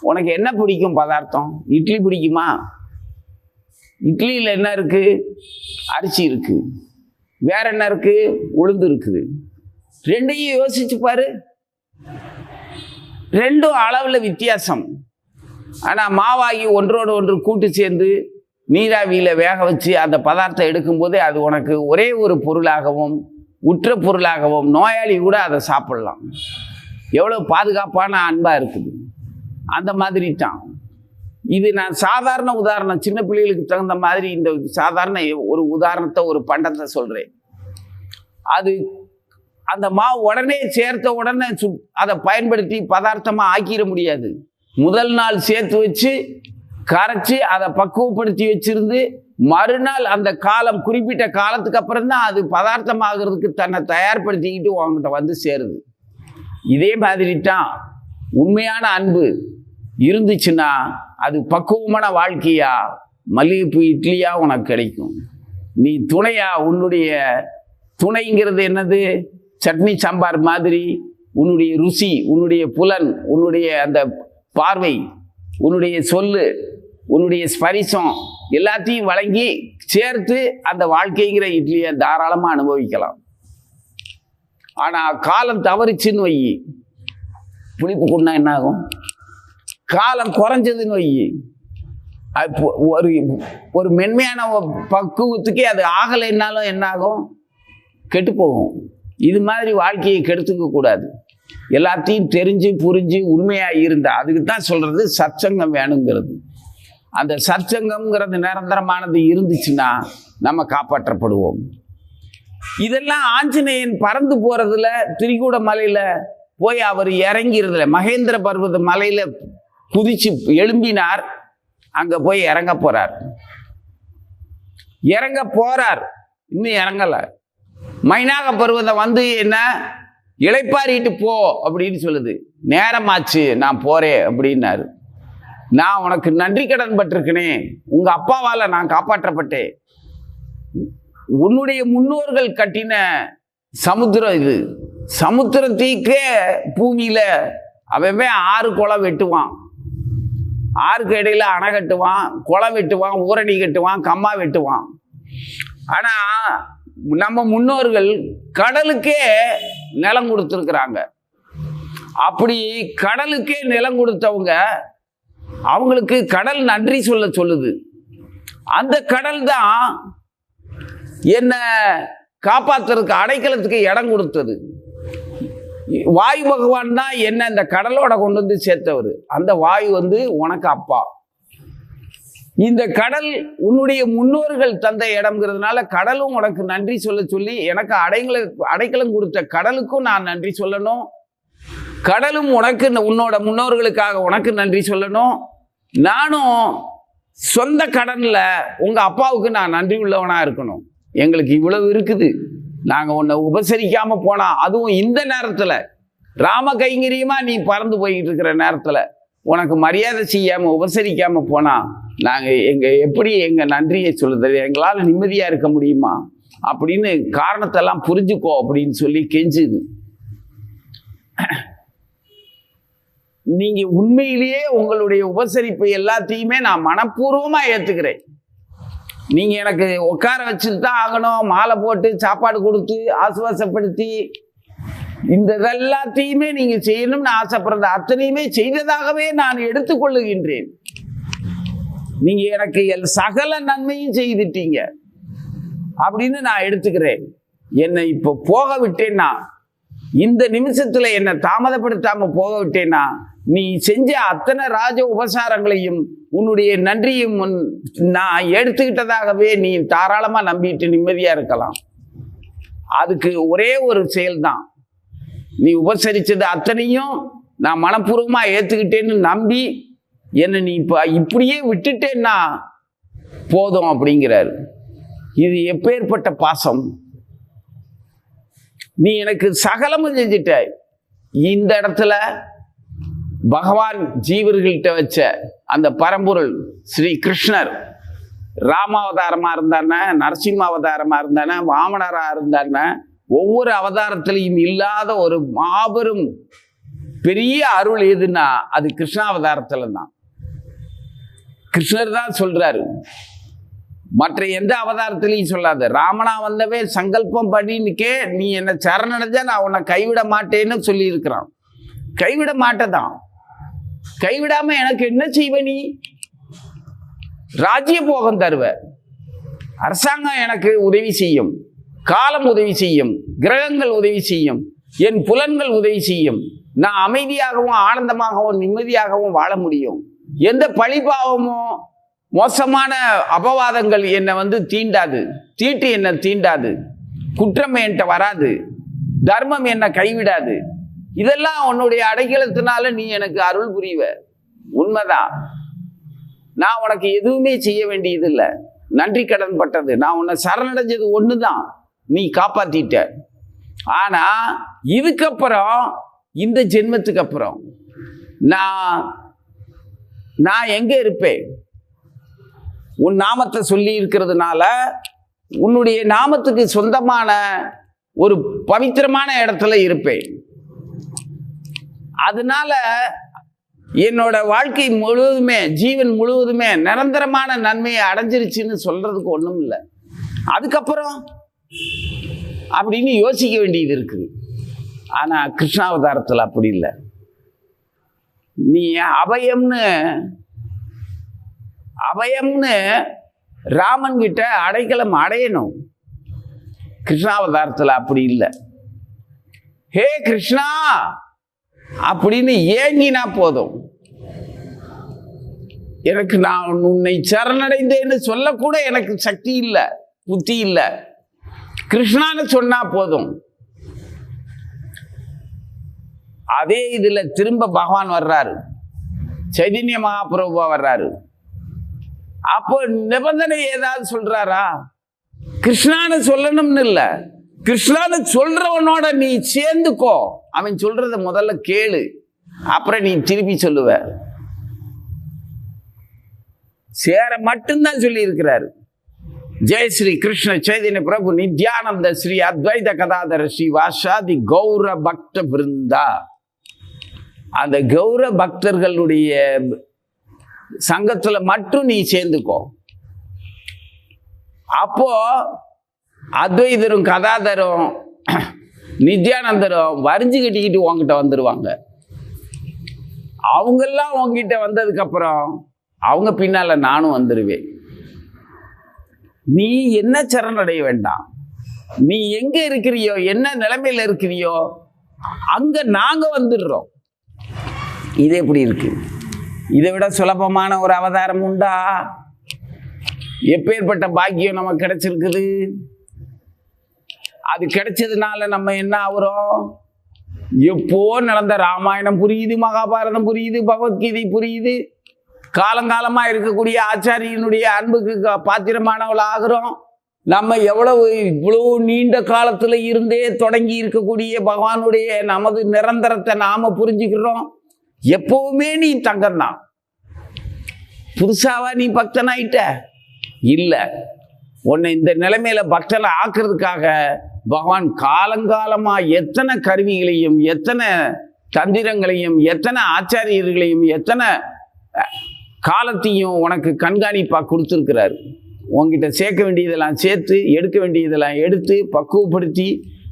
உனக்கு என்ன பிடிக்கும் பதார்த்தம்? இட்லி பிடிக்குமா? இட்லியில் என்ன இருக்குது? அரிசி இருக்குது. வேற என்ன இருக்குது? உளுந்து இருக்குது. ரெண்டையும் யோசிச்சு பாரு, ரெண்டும் அளவில் வித்தியாசம். ஆனால் மாவாகி ஒன்றோடு ஒன்று கூட்டு சேர்ந்து நீராவியில் வேக வச்சு அந்த பதார்த்தம் எடுக்கும்போது அது உனக்கு ஒரே ஒரு பொருளாகவும் உற்ற பொருளாகவும் நோயாளி கூட அதை சாப்பிடலாம். எவ்வளோ பாதுகாப்பான அன்பாக இருக்குது. அந்த மாதிரி தான் இது. நான் சாதாரண உதாரணம், சின்ன பிள்ளைகளுக்கு தகுந்த மாதிரி இந்த சாதாரண ஒரு உதாரணத்தை, ஒரு பண்டத்தை சொல்கிறேன். அது அந்த மாவு உடனே சேர்த்த உடனே அதை பயன்படுத்தி பதார்த்தமாக ஆக்கிட முடியாது. முதல் நாள் சேர்த்து வச்சு கரைச்சி அதை பக்குவப்படுத்தி வச்சிருந்து மறுநாள் அந்த காலம், குறிப்பிட்ட காலத்துக்கு அப்புறம் தான் அது பதார்த்தமாகிறதுக்கு தன்னை தயார்படுத்திக்கிட்டு உங்ககிட்ட வந்து சேருது. இதே மாதிரி தான் உண்மையான அன்பு இருந்துச்சுன்னா அது பக்குவமான வாழ்க்கையா மல்லிகைப்பூ இட்லியா உனக்கு கிடைக்கும். நீ துணையா, உன்னுடைய துணைங்கிறது என்னது? சட்னி சாம்பார் மாதிரி உன்னுடைய ருசி, உன்னுடைய புலன், உன்னுடைய அந்த பார்வை, உன்னுடைய சொல்லு, உன்னுடைய ஸ்பரிசம் எல்லாத்தையும் வழங்கி சேர்த்து அந்த வாழ்க்கைங்கிற இட்லியை தாராளமாக அனுபவிக்கலாம். ஆனால் காலம் தவறிச்சுன்னு வை, புளிப்பு கொண்டா என்ன ஆகும்? காலம் குறைஞ்சதுன்னு வை, ஒரு ஒரு மென்மையான பக்குவத்துக்கே அது ஆகலைன்னாலும் என்ன ஆகும்? கெட்டு போகும். இது மாதிரி வாழ்க்கையை கெடுத்துக்க கூடாது. எல்லாத்தையும் தெரிஞ்சு புரிஞ்சு உண்மையாக இருந்தா, அதுக்கு தான் சொல்கிறது சற்சங்கம் வேணுங்கிறது. அந்த சற்சங்கம்ங்கிறது நிரந்தரமானது இருந்துச்சுன்னா நம்ம காப்பாற்றப்படுவோம். இதெல்லாம் ஆஞ்சநேயன் பறந்து போகிறதுல, திரிகூட மலையில் போய் அவர் இறங்கிறதுல, மகேந்திர பர்வத மலையில் குதிச்சு எழும்பினார். அங்கே போய் இறங்க போகிறார். இன்னும் இறங்கலை. மைனாக பர்வதம் வந்து என்ன இளைப்பாரிட்டு போ அப்படின்னு சொல்லுது. நேரமாச்சு, நான் போறேன் அப்படின்னாரு. நான் உனக்கு நன்றி கடன் பட்டிருக்கனே, உங்க அப்பாவால் நான் காப்பாற்றப்பட்டேன். உன்னுடைய முன்னோர்கள் கட்டின சமுத்திரம் இது. சமுத்திரத்துக்கே பூமியில அவன் 6 குளம் வெட்டுவான், 6க்கு இடையில அணை கட்டுவான், குளம் வெட்டுவான், ஊரணி கட்டுவான், கம்மா வெட்டுவான். ஆனா நம்ம முன்னோர்கள் கடலுக்கே நிலம் கொடுத்துருக்குறாங்க. அப்படி கடலுக்கே நிலம் கொடுத்தவங்க, அவங்களுக்கு கடல் நன்றி சொல்லுது. அந்த கடல் தான் என்ன காப்பாத்துறதுக்கு, அடைக்கலத்துக்கு இடம் கொடுத்தது. வாயு பகவான் தான் என்ன இந்த கடலோட கொண்டு வந்து சேர்த்தவர். அந்த வாயு வந்து உனக்கு அப்பா. இந்த கடல் உன்னுடைய முன்னோர்கள் தந்த இடம்ங்கிறதுனால கடலும் உனக்கு நன்றி சொல்ல சொல்லி எனக்கு அடைக்கலம் கொடுத்த கடலுக்கும் நான் நன்றி சொல்லணும். கடலும் உனக்கு உன்னோட முன்னோர்களுக்காக உனக்கு நன்றி சொல்லணும். நானும் சொந்த கடன்ல உங்க அப்பாவுக்கு நான் நன்றி உள்ளவனா இருக்கணும். எங்களுக்கு இவ்வளவு இருக்குது. நாங்க உன்னை உபசரிக்காம போனா, அதுவும் இந்த நேரத்துல ராம கைங்கரியமா நீ பறந்து போய்கிட்டு இருக்கிற நேரத்துல உனக்கு மரியாதை செய்யாம உபசரிக்காம போனா நாங்க எப்படி எங்க நன்றியை சொல்லுறது? எங்களால நிம்மதியா இருக்க முடியுமா அப்படின்னு காரணத்தெல்லாம் புரிஞ்சுக்கோ அப்படின்னு சொல்லி கெஞ்சுது. நீங்க உண்மையிலேயே உங்களுடைய உபசரிப்பு எல்லாத்தையுமே நான் மனப்பூர்வமா ஏத்துக்கிறேன். நீங்க எனக்கு உட்கார வச்சுட்டு தான் ஆகணும், மாலை போட்டு சாப்பாடு கொடுத்து ஆசுவாசப்படுத்தி இந்த எல்லாத்தையுமே நீங்க செய்யணும்னு ஆசைப்படுறது அத்தனையுமே செய்ததாகவே நான் எடுத்துக்கொள்ளுகின்றேன். நீங்க எனக்கு சகல நன்மையும் செய்துட்டீங்க அப்படின்னு நான் எடுத்துக்கிறேன். என்னை இப்போ போக விட்டேன்னா, இந்த நிமிஷத்துல என்னை தாமதப்படுத்தாம போக விட்டேன்னா, நீ செஞ்ச அத்தனை ராஜ உபசாரங்களையும் உன்னுடைய நன்றியும் நான் எடுத்துக்கிட்டதாகவே நீ தாராளமா நம்பிட்டு நிம்மதியா இருக்கலாம். அதுக்கு ஒரே ஒரு செயல்தான், நீ உபசரிச்சது அத்தனையும் நான் மனப்பூர்வமா ஏத்துக்கிட்டேன்னு நம்பி என்னை நீ இப்படியே விட்டுட்டேன்னா போதும் அப்படிங்கிறாரு. இது எப்பேற்பட்ட பாசம்! நீ எனக்கு சகலமும் செஞ்சிட்ட. இந்த இடத்துல பகவான் ஜீவர்கள்ட்ட வச்ச அந்த பரம்பொருள் ஸ்ரீ கிருஷ்ணர் ராமாவதாரமா இருந்தானே, நரசிம்ம அவதாரமா இருந்தானே, வாமனரா இருந்தானே, ஒவ்வொரு அவதாரத்திலையும் இல்லாத ஒரு மாபெரும் பெரிய அருள் எதுன்னா அது கிருஷ்ணாவதாரத்துல தான். கிருஷ்ணர் தான் சொல்றாரு, மற்ற எந்த அவதாரத்திலையும் சொல்லாத. ராமனா வந்தவே சங்கல்பம் பண்ணின்னுக்கே நீ என்ன சரணடைஞ்சா நான் உன்னை கைவிட மாட்டேன்னு சொல்லி இருக்கிறான். கைவிட மாட்டேதான். கைவிடாம எனக்கு என்ன செய்வ? நீ ராஜ்ய போகம் தருவ, அரசாங்கம் எனக்கு உதவி செய்யும், காலம் உதவி செய்யும், கிரகங்கள் உதவி செய்யும், என் புலன்கள் உதவி செய்யும். நான் அமைதியாகவும் ஆனந்தமாகவும் நிம்மதியாகவும் வாழ முடியும். எந்த பழிபாவமோ மோசமான அபவாதங்கள் என்னை தீண்டாது, தீட்டு என்னை தீண்டாது, குற்றம் என்கிட்ட வராது, தர்மம் என்னை கைவிடாது. இதெல்லாம் உன்னுடைய அடைக்கலத்தினால நீ எனக்கு அருள் புரிவ. உண்மைதான், நான் உனக்கு எதுவுமே செய்ய வேண்டியது இல்லை, நன்றி கடன் பட்டது. நான் உன்னை சரணடைஞ்சது ஒண்ணுதான், நீ காப்பாத்திட்ட. ஆனா இதுக்கப்புறம் இந்த ஜென்மத்துக்கு அப்புறம் நான் எங்க இருப்பேன்? உன் நாமத்தை சொல்லி இருக்கிறதுனால உன்னுடைய நாமத்துக்கு சொந்தமான ஒரு பவித்திரமான இடத்துல இருப்பேன். அதனால என்னோட வாழ்க்கை முழுவதுமே, ஜீவன் முழுவதுமே நிரந்தரமான நன்மையை அடைஞ்சிருச்சுன்னு சொல்றதுக்கு ஒண்ணும் இல்லை. அதுக்கப்புறம் அப்படின்னு யோசிக்க வேண்டியது இருக்குது. ஆனா கிருஷ்ணாவதாரத்தில் அப்படி இல்லை. நீ அபயம்னு ராமன் கிட்ட அடைக்கலம் அடையணும். கிருஷ்ணாவதாரத்தில் அப்படி இல்லை. ஹே கிருஷ்ணா அப்படின்னு ஏங்கினா போதும். எனக்கு நான் உன்னை சரணடைந்தேன்னு சொல்லக்கூட எனக்கு சக்தி இல்லை, புத்தி இல்லை. கிருஷ்ணான்னு சொன்னா போதும். அதே இதுல திரும்ப பகவான் வர்றாரு, சைதன்ய மகாபிரபுவா வர்றாரு. அப்போ நிபந்தனை ஏதாவது சொல்றாரா? கிருஷ்ணான்னு சொல்லணும்னு இல்ல, கிருஷ்ணான்னு சொல்றவனோட நீ சேர்ந்துக்கோ. அவன் சொல்றத முதல்ல கேளு, அப்புறம் நீ திருப்பி சொல்லுவ. சேர மட்டும்தான் சொல்லி இருக்கிறாரு. ஜெய் ஸ்ரீ கிருஷ்ண சைதன்ய பிரபு நித்யானந்த ஸ்ரீ அத்வைத கதாதர ஸ்ரீ வாஷாதி கௌர பக்த பிருந்தா. அந்த கௌர பக்தர்களுடைய சங்கத்துல மட்டும் நீ சேர்ந்துக்கோ. அப்போ அத்வைதரும் கதாதரும் நித்யானந்தரும் வரிஞ்சு கட்டிக்கிட்டு உங்ககிட்ட வந்துடுவாங்க. அவங்கெல்லாம் உங்ககிட்ட வந்ததுக்கு அப்புறம் அவங்க பின்னால நானும் வந்துடுவேன். நீ என்ன சரணடைய வேண்டாம். நீ எங்க இருக்கிறியோ, என்ன நிலைமையில இருக்கிறியோ, அங்க நாங்க வந்துடுறோம். இது எப்படி இருக்கு? இதை விட சுலபமான ஒரு அவதாரம் உண்டா? எப்பேற்பட்ட பாக்கியம் நமக்கு கிடைச்சிருக்குது. அது கிடைச்சதுனால நம்ம என்ன ஆகுறோம்? எப்போ நடந்த ராமாயணம் புரியுது, மகாபாரதம் புரியுது, பகவத்கீதை புரியுது. காலங்காலமா இருக்கக்கூடிய ஆச்சாரியனுடைய அன்புக்கு பாத்திரமானவள் ஆகிறோம். நம்ம இவ்வளவு நீண்ட காலத்துல இருந்தே தொடங்கி இருக்கக்கூடிய பகவானுடைய நமது நிரந்தரத்தை நாம புரிஞ்சுக்கிறோம். எப்பவுமே நீ தங்கம்தான். புதுசாவா நீ பக்தனாயிட்ட? இல்ல, உன்னை இந்த நிலைமையில பக்தனை ஆக்குறதுக்காக பகவான் காலங்காலமா எத்தனை கருவிகளையும், எத்தனை தந்திரங்களையும், எத்தனை ஆச்சாரியர்களையும், எத்தனை காலத்தையும் உனக்கு கண்காணிப்பா கொடுத்துருக்கிறார். உங்ககிட்ட சேர்க்க வேண்டியதெல்லாம் சேர்த்து, எடுக்க வேண்டியதெல்லாம் எடுத்து, பக்குவப்படுத்தி,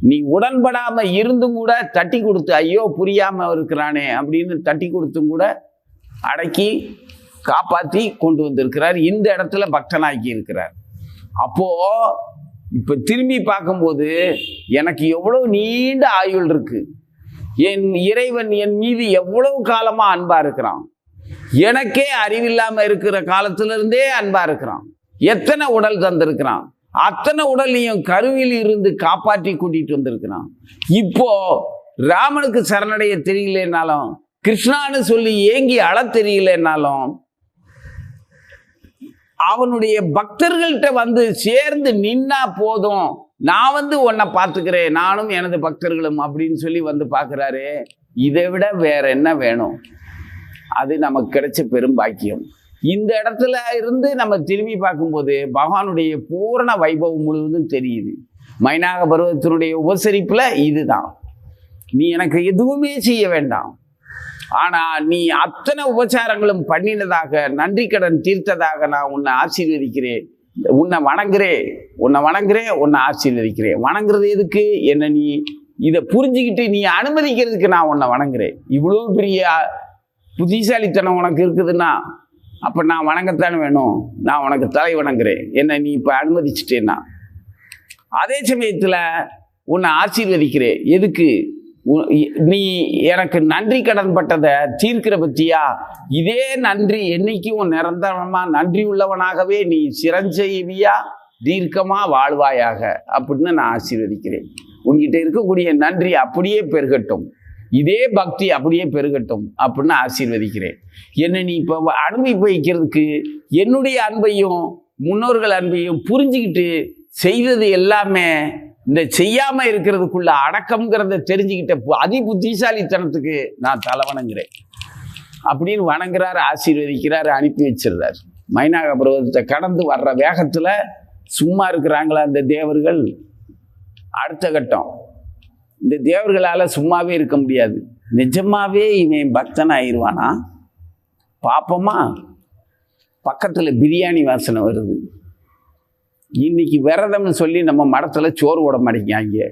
நீ உடன்படாம இருந்தும் கூட தட்டி கொடுத்து, ஐயோ புரியாம இருக்கிறானே அப்படின்னு தட்டி கொடுத்தும் கூட அடக்கி காப்பாற்றி கொண்டு வந்திருக்கிறார். இந்த இடத்துல பக்தனாக்கி இருக்கிறார். அப்போ இப்ப திரும்பி பார்க்கும்போது எனக்கு எவ்வளவு நீண்ட ஆயுள் இருக்கு. என் இறைவன் என் மீது எவ்வளவு காலமா அன்பா இருக்கிறான். எனக்கே அறிவில்லாம இருக்கிற காலத்துல இருந்தே அன்பா இருக்கிறான். எத்தனை உடல் தந்திருக்கிறான். அத்தனை உடலையும் கருவில் இருந்து காப்பாற்றி கூட்டிட்டு வந்திருக்கிறான். இப்போ ராமனுக்கு சரணடைய தெரியலனாலும், கிருஷ்ணான்னு சொல்லி ஏங்கி அழ தெரியலனாலும், அவனுடைய பக்தர்கள்ட்ட வந்து சேர்ந்து நின்னா போதும், நான் உன்னை பார்த்துக்கிறேன், நானும் எனது பக்தர்களும் அப்படின்னு சொல்லி வந்து பார்க்குறாரு. இதை விட வேற என்ன வேணும்? அது நமக்கு கிடைச்ச பெரும் பாக்கியம். இந்த இடத்துல இருந்து நம்ம திரும்பி பார்க்கும்போது பகவானுடைய பூரண வைபவம் முழுவதும் தெரியுது. மைனாக பருவத்தினுடைய உபசரிப்புல இதுதான். நீ எனக்கு எதுவுமே செய்ய வேண்டாம், ஆனா நீ அத்தனை உபச்சாரங்களும் பண்ணினதாக, நன்றி கடன் தீர்த்ததாக நான் உன்னை ஆசீர்வதிக்கிறேன், உன்னை வணங்குறேன், உன்னை ஆசீர்வதிக்கிறேன். வணங்குறது எதுக்கு? என்ன நீ இதை புரிஞ்சுக்கிட்டு நீ அனுமதிக்கிறதுக்கு நான் உன்னை வணங்குறேன். இவ்வளோ பெரிய புத்திசாலித்தனம் உனக்கு இருக்குதுன்னா அப்ப நான் வணங்கத்தானே வேணும். நான் உனக்கு தலை வணங்குறேன், என்ன நீ இப்ப அனுமதிச்சுட்டேன்னா. அதே சமயத்துல உன்னை ஆசீர்வதிக்கிறேன். எதுக்கு? நீ எனக்கு நன்றி கடன் பட்டதை தீர்க்கிற பத்தியா? இதே நன்றி என்னைக்கும் நிரந்தரமா நன்றி உள்ளவனாகவே நீ சிரஞ்சீவியா தீர்க்கமா வாழ்வாயாக அப்படின்னு நான் ஆசீர்வதிக்கிறேன். உங்ககிட்ட இருக்கக்கூடிய நன்றி அப்படியே பெருகட்டும், இதே பக்தி அப்படியே பெருகட்டும் அப்படின்னு ஆசீர்வதிக்கிறேன். என்னை நீ இப்போ அனுபவிக்கிறதுக்கு என்னுடைய அன்பையும் முன்னோர்கள் அன்பையும் புரிஞ்சுக்கிட்டு செய்தது எல்லாமே இந்த செய்யாம இருக்கிறதுக்குள்ள அடக்கம்ங்கிறத தெரிஞ்சுக்கிட்ட அதி புத்திசாலித்தனத்துக்கு நான் தலை வணங்குறேன் அப்படின்னு வணங்குறாரு, ஆசீர்வதிக்கிறாரு, அனுப்பி வச்சிருந்தார். மைனாக பருவத்தை கடந்து வர்ற வேகத்துல சும்மா இருக்கிறாங்களா இந்த தேவர்கள்? அடுத்த கட்டம், இந்த தேவர்களால் சும்மாவே இருக்க முடியாது. நிஜமாவே இவன் பக்தன் ஆயிடுவானா? பாப்போமா? பக்கத்தில் பிரியாணி வாசனை வருது. இன்னைக்கு விரதம்னு சொல்லி நம்ம மடத்தில் சோறு போட மாட்டேங்காங்க,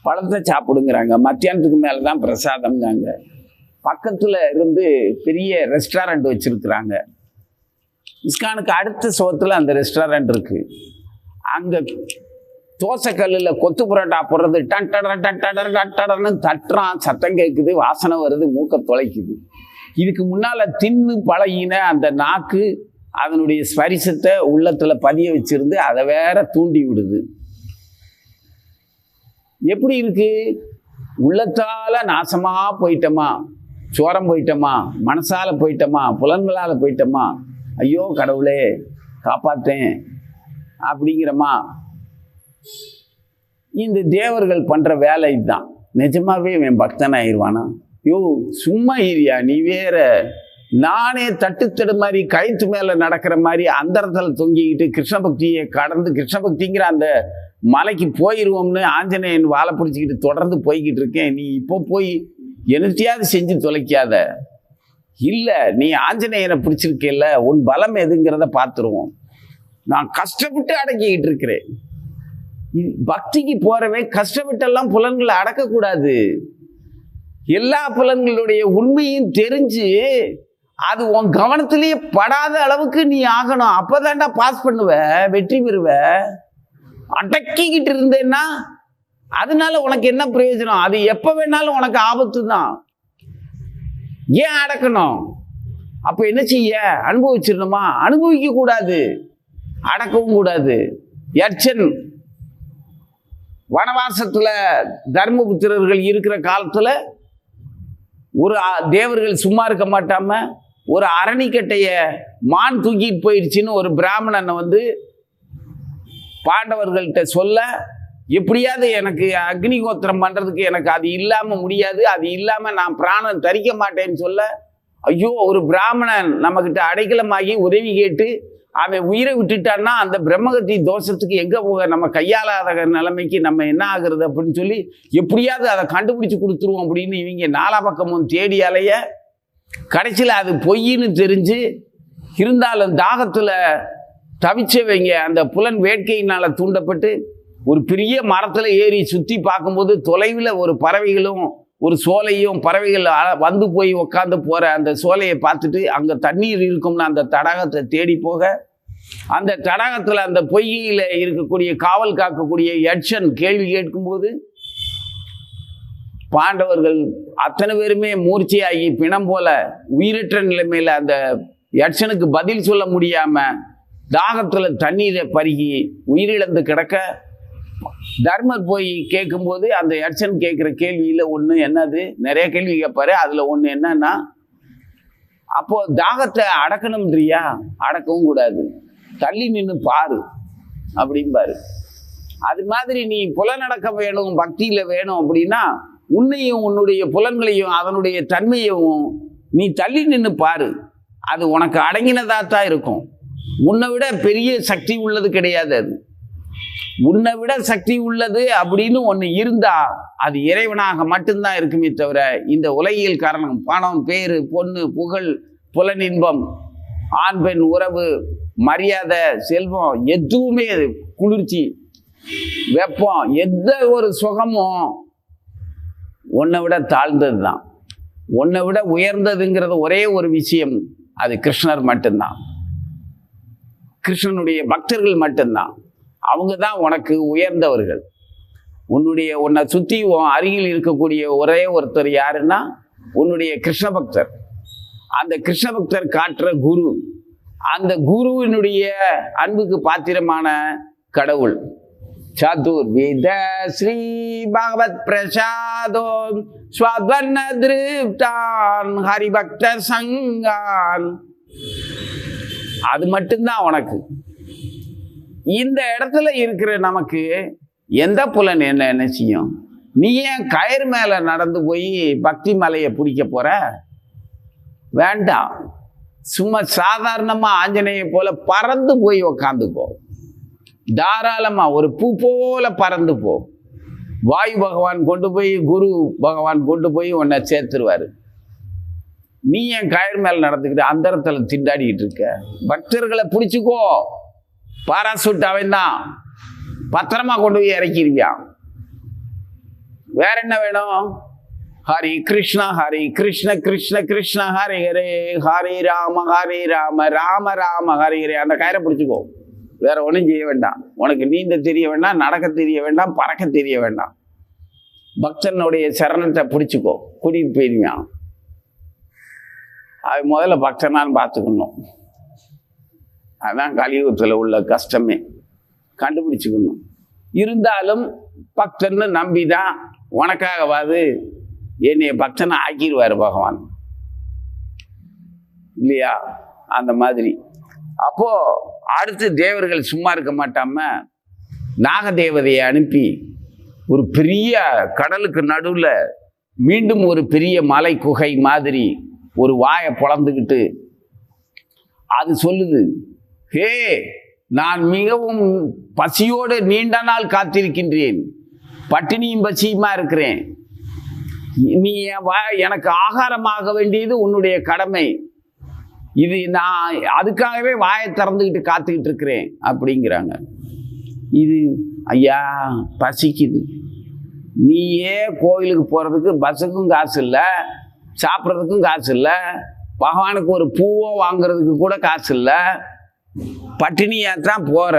பழத்தை சாப்பிடுங்கிறாங்க. மத்தியானத்துக்கு மேலே தான் பிரசாதம்ங்காங்க. பக்கத்தில் இருந்து பெரிய ரெஸ்டாரண்ட் வச்சுருக்குறாங்க. இஸ்கானுக்கு அடுத்த சுவத்தில் அந்த ரெஸ்டாரண்ட் இருக்குது. அங்கே தோசைக்கல்லில் கொத்து புரோட்டா போடுறது டன்னு தட்டுறான், சத்தம் கேட்குது, வாசனை வருது, மூக்க தொலைக்குது. இதுக்கு முன்னால் தின்னு பழகின அந்த நாக்கு அதனுடைய ஸ்பரிசத்தை உள்ளத்தில் பதிய வச்சிருந்து அதை வேற தூண்டி விடுது. எப்படி இருக்கு? உள்ளத்தால் நாசமாக போயிட்டோமா, சோரம் போயிட்டோமா, மனசால போயிட்டோமா, புலன்களால் போயிட்டோமா, ஐயோ கடவுளே காப்பாற்றேன் அப்படிங்கிறமா. இந்த தேவர்கள் பண்ற வேலை இதுதான். நிஜமாவே இவன் பக்தன் ஆயிடுவானா? யோ சும்மா ஏரியா, நீ வேற. நானே தட்டுத்தடு மாதிரி கயிற்று மேல நடக்கிற மாதிரி அந்தரத்தில் தொங்கிக்கிட்டு கிருஷ்ண பக்தியை கடந்து கிருஷ்ண பக்திங்கிற அந்த மலைக்கு போயிடுவோம்னு ஆஞ்சநேயன் வாழை பிடிச்சிக்கிட்டு தொடர்ந்து போய்கிட்டு இருக்கேன். நீ இப்போ போய் என்னத்தையாவது செஞ்சு தொலைக்காத. இல்லை, நீ ஆஞ்சநேயனை பிடிச்சிருக்கேல்ல, உன் பலம் எதுங்கிறத பார்த்துருவோம். நான் கஷ்டப்பட்டு அடக்கிக்கிட்டு இருக்கிறேன். பக்திக்கு போறவே கஷ்டப்பட்டெல்லாம் புலன்களை அடக்கக்கூடாது. எல்லா புலன்களுடைய உண்மையும் தெரிஞ்சு அது உன் கவனத்திலேயே படாத அளவுக்கு நீ ஆகணும். அப்பதான்டா பாஸ் பண்ணுவ, வெற்றி பெறுவ. அடக்கிக்கிட்டு இருந்தேன்னா அதனால உனக்கு என்ன பிரயோஜனம்? அது எப்ப வேணாலும் உனக்கு ஆபத்து தான். ஏன் அடக்கணும்? அப்ப என்ன செய்ய? அனுபவிச்சிடணுமா? அனுபவிக்க கூடாது. அடக்கவும் கூடாது. யட்சன் வனவாசத்துல தர்மபுத்திரர்கள் இருக்கிற காலத்துல ஒரு தேவர்கள் சும்மா இருக்க மாட்டாம ஒரு அரணிக்கட்டைய மான் தூக்கிட்டு போயிடுச்சுன்னு ஒரு பிராமணனை வந்து பாண்டவர்கள்ட்ட சொல்ல, எப்படியாவது எனக்கு அக்னிகோத்திரம் பண்றதுக்கு எனக்கு அது இல்லாம முடியாது, அது இல்லாம நான் பிராணம் தரிக்க மாட்டேன்னு சொல்ல, ஐயோ ஒரு பிராமணன் நம்ம கிட்ட அடைக்கலமாகி உதவி கேட்டு அவன் உயிரை விட்டுட்டான்னா அந்த பிரம்மகத்தி தோஷத்துக்கு எங்க போக, நம்ம கையாளாத நிலைமைக்கு நம்ம என்ன ஆகுறது அப்படின்னு சொல்லி எப்படியாவது அதை கண்டுபிடிச்சு கொடுத்துருவோம் அப்படின்னு இவங்க நாலா பக்கமும் தேடி அலைய, கடைசியில் அது பொய்ன்னு தெரிஞ்சு இருந்தாலும் தாகத்துல தவிச்சவங்க அந்த புலன் வேட்கையினால தூண்டப்பட்டு ஒரு பெரிய மரத்துல ஏறி சுத்தி பார்க்கும்போது தொலைவில் ஒரு பறவைகளும் ஒரு சோலையும் பறவைகள் வந்து போய் உக்காந்து போற அந்த சோலையை பார்த்துட்டு அங்க தண்ணீர் இருக்கும்னு அந்த தடாகத்தை தேடி போக, அந்த தடாகத்துல அந்த பொய்கையில இருக்கக்கூடிய காவல் காக்கக்கூடிய யட்சன் கேள்வி கேட்கும்போது பாண்டவர்கள் அத்தனை பேருமே மூர்ச்சையாகி பிணம் போல உயிரற்ற நிலைமையில அந்த யட்சனுக்கு பதில் சொல்ல முடியாம தாகத்துல தண்ணீரை பருகி உயிரிழந்து கிடக்க, தர்மர் போய் கேட்கும்போது அந்த யட்சன் கேட்குற கேள்வியில் ஒன்று என்னது, நிறைய கேள்வி கேட்பாரு. அதில் ஒன்று என்னன்னா, அப்போ தாகத்தை அடக்கணும்ன்றியா? அடக்கவும் கூடாது, தள்ளி நின்று பாரு அப்படிம்பாரு. அது மாதிரி நீ புலனடக்கம் வேணும், பக்தியில் வேணும் அப்படின்னா உன்னையும் உன்னுடைய புலன்களையும் அதனுடைய தன்மையையும் நீ தள்ளி நின்று பாரு. அது உனக்கு அடங்கினதாக தான் இருக்கும். உன்னை விட பெரிய சக்தி உள்ளது கிடையாது. அது உன்னை விட சக்தி உள்ளது அப்படின்னு ஒன்று இருந்தா அது இறைவனாக மட்டும்தான் இருக்குமே தவிர இந்த உலகியல் காரணம் பணம், பேரு, பொண்ணு, புகழ், புலனின்பம், ஆண் பெண் உறவு, மரியாதை, செல்வம், எதுவுமே குளிர்ச்சி, வெப்பம், எந்த ஒரு சுகமும் உன்னை விட தாழ்ந்தது தான். உன்னை விட உயர்ந்ததுங்கிறது ஒரே ஒரு விஷயம், அது கிருஷ்ணர் மட்டும்தான். கிருஷ்ணனுடைய பக்தர்கள் மட்டும்தான். அவங்க தான் உனக்கு உயர்ந்தவர்கள். உன்னை சுற்றி அருகில் இருக்கக்கூடிய ஒரே ஒருத்தர் யாருன்னா உன்னுடைய கிருஷ்ண பக்தர். அந்த கிருஷ்ண பக்தர் காட்டுற குரு, அந்த குருவினுடைய அன்புக்கு பாத்திரமான கடவுள். சதுர்வித ஸ்ரீ பகவத் பிரசாதோ ஸ்வர்ண திருப்தான் ஹரிபக்தர் சங்கான். அது மட்டும்தான் உனக்கு. இந்த இடத்துல இருக்கிற நமக்கு எந்த புலன் என்ன செய்யும்? நீ ஏன் கயிறு மேல நடந்து போய் பக்தி மலையை பிடிக்க போற? வேண்டாம். சும்மா சாதாரணமா ஆஞ்சநேய போல பறந்து போய் உக்காந்துப்போ. தாராளமா ஒரு பூ போல பறந்து போ. வாயு பகவான் கொண்டு போய், குரு பகவான் கொண்டு போய் உன்னை சேர்த்துருவாரு. நீ ஏன் கயிறு மேல நடந்துக்கிட்டு அந்த இடத்துல திண்டாடிக்கிட்டு இருக்க? பக்தர்களை பிடிச்சிக்கோ. பாராசூட் அவன் தான் பத்திரமா கொண்டு போய் இறக்கிருவியான். வேற என்ன வேணும்? ஹரி கிருஷ்ணா ஹரி கிருஷ்ண கிருஷ்ண கிருஷ்ண ஹரி ஹரே, ஹரி ராம ராம ராம ஹரி ஹரே. அந்த கயிறை பிடிச்சிக்கோ. வேற ஒன்றும் செய்ய வேண்டாம். உனக்கு நீந்த தெரிய வேண்டாம், நடக்க தெரிய வேண்டாம், பறக்க தெரிய வேண்டாம். பக்தனுடைய சரணத்தை பிடிச்சிக்கோ, கூட்டிகிட்டு போயிருவியான். அது முதல்ல பக்தனான்னு பார்த்துக்கணும். அதுதான் கலியுகத்தில் உள்ள கஷ்டமே, கண்டுபிடிச்சிக்கணும். இருந்தாலும் பக்தன்னு நம்பிதான் உனக்காகவாது என்னைய பக்தனை ஆக்கிடுவார் பகவான், இல்லையா? அந்த மாதிரி. அப்போ அடுத்து தேவர்கள் சும்மா இருக்க மாட்டாம நாகதேவதையை அனுப்பி ஒரு பெரிய கடலுக்கு நடுவில் மீண்டும் ஒரு பெரிய மலை குகை மாதிரி ஒரு வாயை பொளந்துக்கிட்டு அது சொல்லுது, ஹே, நான் மிகவும் பசியோடு நீண்ட நாள் காத்திருக்கின்றேன், பட்டினியும் பசியுமா இருக்கிறேன். நீ எனக்கு ஆகாரமாக வேண்டியது உன்னுடைய கடமை. இது நான் அதுக்காகவே வாயை திறந்துக்கிட்டு காத்துக்கிட்டு இருக்கிறேன் அப்படிங்கிறாங்க. இது ஐயா பசிக்குது, நீயே கோயிலுக்கு போகிறதுக்கு பஸ்ஸுக்கும் காசு இல்லை, சாப்பிட்றதுக்கும் காசு இல்லை, பகவானுக்கு ஒரு பூவோ வாங்குறதுக்கு கூட காசு இல்லை, பட்டினியாக தான் போகிற,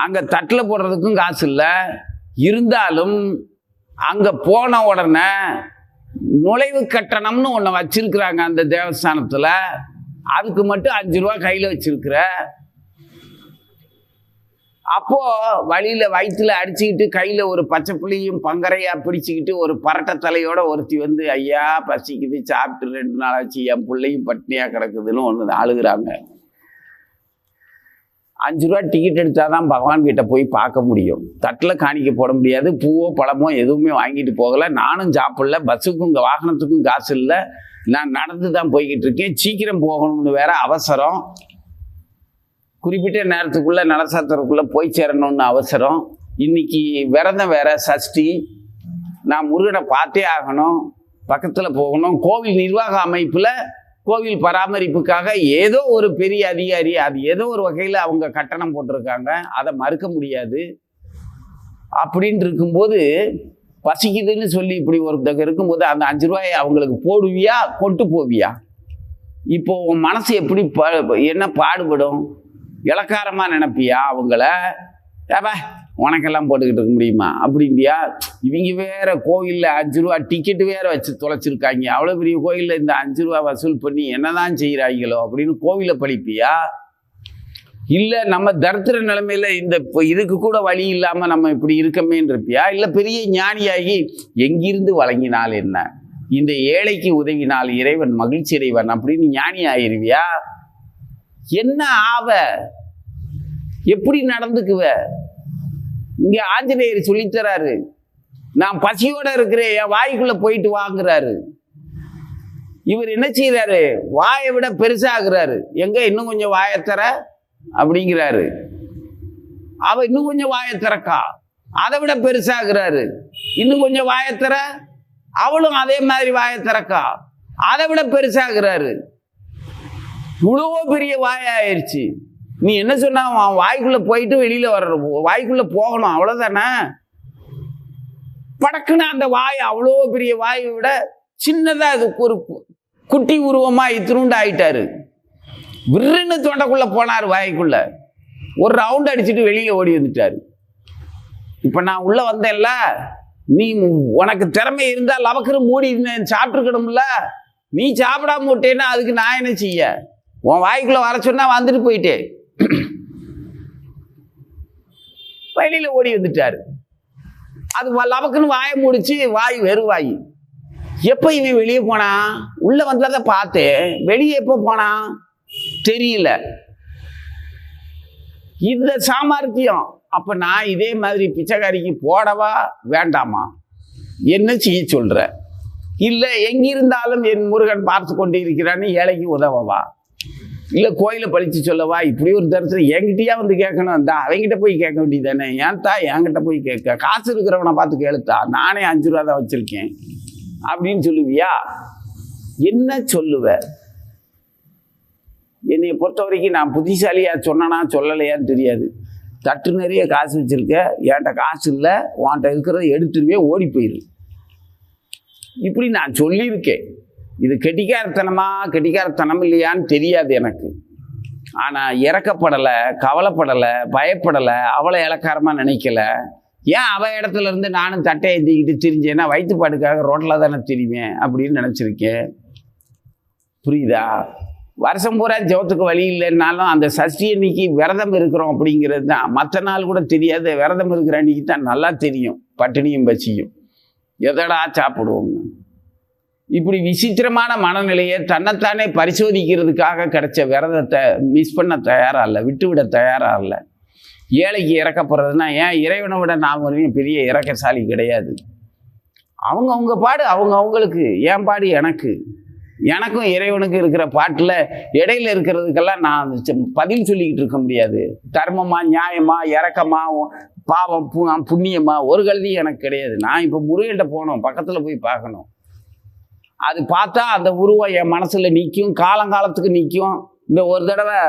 அங்கே தட்டில் போடுறதுக்கும் காசு இல்லை. இருந்தாலும் அங்கே போன உடனே நுழைவு கட்டணம்னு ஒன்று வச்சிருக்கிறாங்க அந்த தேவஸ்தானத்தில். அதுக்கு மட்டும் 5 ரூபா கையில் வச்சிருக்கிற. அப்போ வழியில வயிற்றுல அடிச்சுக்கிட்டு கையில ஒரு பச்சை புளியும் பங்கரையா பிடிச்சிக்கிட்டு ஒரு பரட்டை தலையோட ஒருத்தி வந்து, ஐயா பசிக்குது, சாப்பிட்டு 2 நாள் ஆச்சு, என் பிள்ளையும் பட்னியா கிடக்குதுன்னு ஒன்று அழுகுறாங்க. 5 ரூபா டிக்கெட் எடுத்தாதான் பகவான் கிட்ட போய் பார்க்க முடியும். தட்டில் காணிக்க போட முடியாது. பூவோ பழமோ எதுவுமே வாங்கிட்டு போகலை. நானும் சாப்பிடல. பஸ்ஸுக்கும் வாகனத்துக்கும் காசு இல்லை. நான் நடந்து தான் போய்கிட்டு இருக்கேன். சீக்கிரம் போகணும்னு வேற அவசரம். குறிப்பிட்ட நேரத்துக்குள்ள நலசாத்திரக்குள்ள போய் சேரணும்னு அவசரம். இன்னைக்கு விரதம் வேற, சஷ்டி. நான் முருகனை பார்த்தே ஆகணும், பக்கத்தில் போகணும். கோவில் நிர்வாக அமைப்பில் கோவில் பராமரிப்புக்காக ஏதோ ஒரு பெரிய அதிகாரி, அது ஏதோ ஒரு வகையில் அவங்க கட்டணம் போட்டிருக்காங்க, அதை மறுக்க முடியாது. அப்படின்னு இருக்கும்போது பசிக்குதுன்னு சொல்லி இப்படி ஒருத்தங்க இருக்கும்போது அந்த 5 ரூபாயை அவங்களுக்கு போடுவியா, கொண்டு போவியா? இப்போ உன் மனசு எப்படி என்ன பாடுபடும்? இளக்காரமாக நினைப்பியா அவங்கள? ஏப்பா உனக்கெல்லாம் போட்டுக்கிட்டு இருக்க முடியுமா அப்படின்பியா? இவங்க வேற கோயிலில் 5 ரூபா டிக்கெட்டு வேற வச்சு தொலைச்சிருக்காங்க. அவ்வளோ பெரிய கோயிலில் இந்த 5 ரூபா வசூல் பண்ணி என்னதான் செய்கிறாங்களோ அப்படின்னு கோவிலை படிப்பியா? இல்லை நம்ம தரித்திர நிலைமையில் இந்த இதுக்கு கூட வழி இல்லாமல் நம்ம இப்படி இருக்கமேன்னு இருப்பியா? இல்லை பெரிய ஞானியாகி எங்கிருந்து வழங்கினால் என்ன, இந்த ஏழைக்கு உதவினால் இறைவன் மகிழ்ச்சி அடைவன் அப்படின்னு ஞானி ஆகிருவியா? என்ன ஆவ? எப்படி நடந்துக்குவ? இங்க ஆஞ்சநேயர் சொல்லித்தராரு, நான் பசியோட இருக்கிறேன், என் வாய்க்குள்ள போயிட்டு வாங்குறாரு. இவர் என்ன செய்யறாரு? வாயை விட பெருசாகிறாரு. எங்க இன்னும் கொஞ்சம் வாயத்தர அப்படிங்கிறாரு. அவ இன்னும் கொஞ்சம் வாயத்திறக்கா, அதை விட பெருசாகிறாரு. இன்னும் கொஞ்சம் வாயத்தர, அவளும் அதே மாதிரி வாயத்திறக்கா, அதை விட பெருசாகிறாரு. இவ்வளவோ பெரிய வாயாயிருச்சு. நீ என்ன சொன்னா? வாய்க்குள்ள போயிட்டு வெளியில வர்ற, வாய்க்குள்ள போகணும், அவ்வளவுதானே. படக்குன்னு அந்த வாய் அவ்வளோ பெரிய வாயை விட சின்னதா அது ஒரு குட்டி உருவமா இத்திருண்டு ஆயிட்டாரு. விருன்னு தொண்டைக்குள்ள போனார், வாய்க்குள்ள ஒரு ரவுண்ட் அடிச்சுட்டு வெளியில ஓடி வந்துட்டாரு. இப்ப நான் உள்ள வந்தேன்ல, நீ உனக்கு திறமை இருந்தா லவக்கரு மூடி சாப்பிட்டுக்கணும்ல. நீ சாப்பிடாம விட்டேன்னா அதுக்கு நான் என்ன செய்ய? உன் வாய்க்குள்ள வர சொன்னா வந்துட்டு போயிட்டே வெளியில ஓடி வந்துட்டாரு. அது லவக்குன்னு வாயை முடிச்சு, வாய் வெறும் வாய். எப்ப இவன் வெளியே போனா? உள்ள வந்ததை பார்த்தேன், வெளியே எப்போ போனா தெரியல. இந்த சாமர்த்தியம். அப்ப நான் இதே மாதிரி பிச்சைக்காரிக்கு போடவா வேண்டாமா? என்ன செய்ய சொல்ற? இல்ல எங்கிருந்தாலும் என் முருகன் பார்த்து கொண்டு இருக்கிறான்னு ஏழைக்கு உதவவா? இல்ல கோயிலை பழிச்சு சொல்லவா? இப்படி ஒரு தரத்துல என்கிட்டயா வந்து கேட்கணும்? அந்த அவங்கிட்ட போய் கேட்க வேண்டியதானே. ஏன்தா என்கிட்ட போய் கேட்க? காசு இருக்கிறவனை பார்த்து கேளுத்தா, நானே 5 ரூபா தான் வச்சிருக்கேன் அப்படின்னு சொல்லுவியா? என்ன சொல்லுவ? என்னை பொறுத்த வரைக்கும் நான் புத்திசாலியா சொன்னா சொல்லலையான்னு தெரியாது. தட்டு நிறைய காசு வச்சிருக்க, என்கிட்ட காசு இல்லை, உன்கிட்ட இருக்கிறத எடுத்துருவே, ஓடி போயிரு, இப்படி நான் சொல்லியிருக்கேன். இது கெட்டிக்காரத்தனம் இல்லையான்னு தெரியாது எனக்கு. ஆனால் இறக்கப்படலை, கவலைப்படலை, பயப்படலை, அவளை இலக்காரமாக நினைக்கல. ஏன் அவள் இடத்துல இருந்து நானும் தட்டை ஏற்றிக்கிட்டு திரிஞ்சேன்னா வயிற்றுப்பாடுக்காக ரோட்டில் தானே தெரியுவேன் அப்படின்னு நினச்சிருக்கேன். புரியுதா? வருஷம் பூரா ஜெபத்துக்கு வழி இல்லைன்னாலும் அந்த சஷ்டி அன்னைக்கு விரதம் இருக்கிறோம் அப்படிங்கிறது தான். மற்ற நாள் கூட தெரியாது, விரதம் இருக்கிற அன்னைக்கு தான் நல்லா தெரியும் பட்டினியும் பசியும், எதடா சாப்பிடுவோம்னு. இப்படி விசித்திரமான மனநிலையை தன்னைத்தானே பரிசோதிக்கிறதுக்காக கிடைச்ச விரதத்தை மிஸ் பண்ண தயாராக இல்லை, விட்டுவிட தயாராக இல்லை. ஏழைக்கு இறக்கப்படுறதுனா, ஏன் இறைவனை விட நான் வரையும் பெரிய இறக்கசாலி கிடையாது. அவங்க பாடு அவங்களுக்கு, என் பாடு எனக்கு. எனக்கும் இறைவனுக்கு இருக்கிற பாட்டில் இடையில இருக்கிறதுக்கெல்லாம் நான் பதில் சொல்லிக்கிட்டு இருக்க முடியாது. தர்மமா, நியாயமா, இறக்கமா, பாவம், புண்ணியமா ஒரு கல்வியும் எனக்கு கிடையாது. நான் இப்போ முருகன்கிட்ட போகணும், பக்கத்தில் போய் பார்க்கணும். அது பார்த்தா அந்த உருவம் என் மனசில் நிற்கும், காலங்காலத்துக்கு நிற்கும். இந்த ஒரு தடவை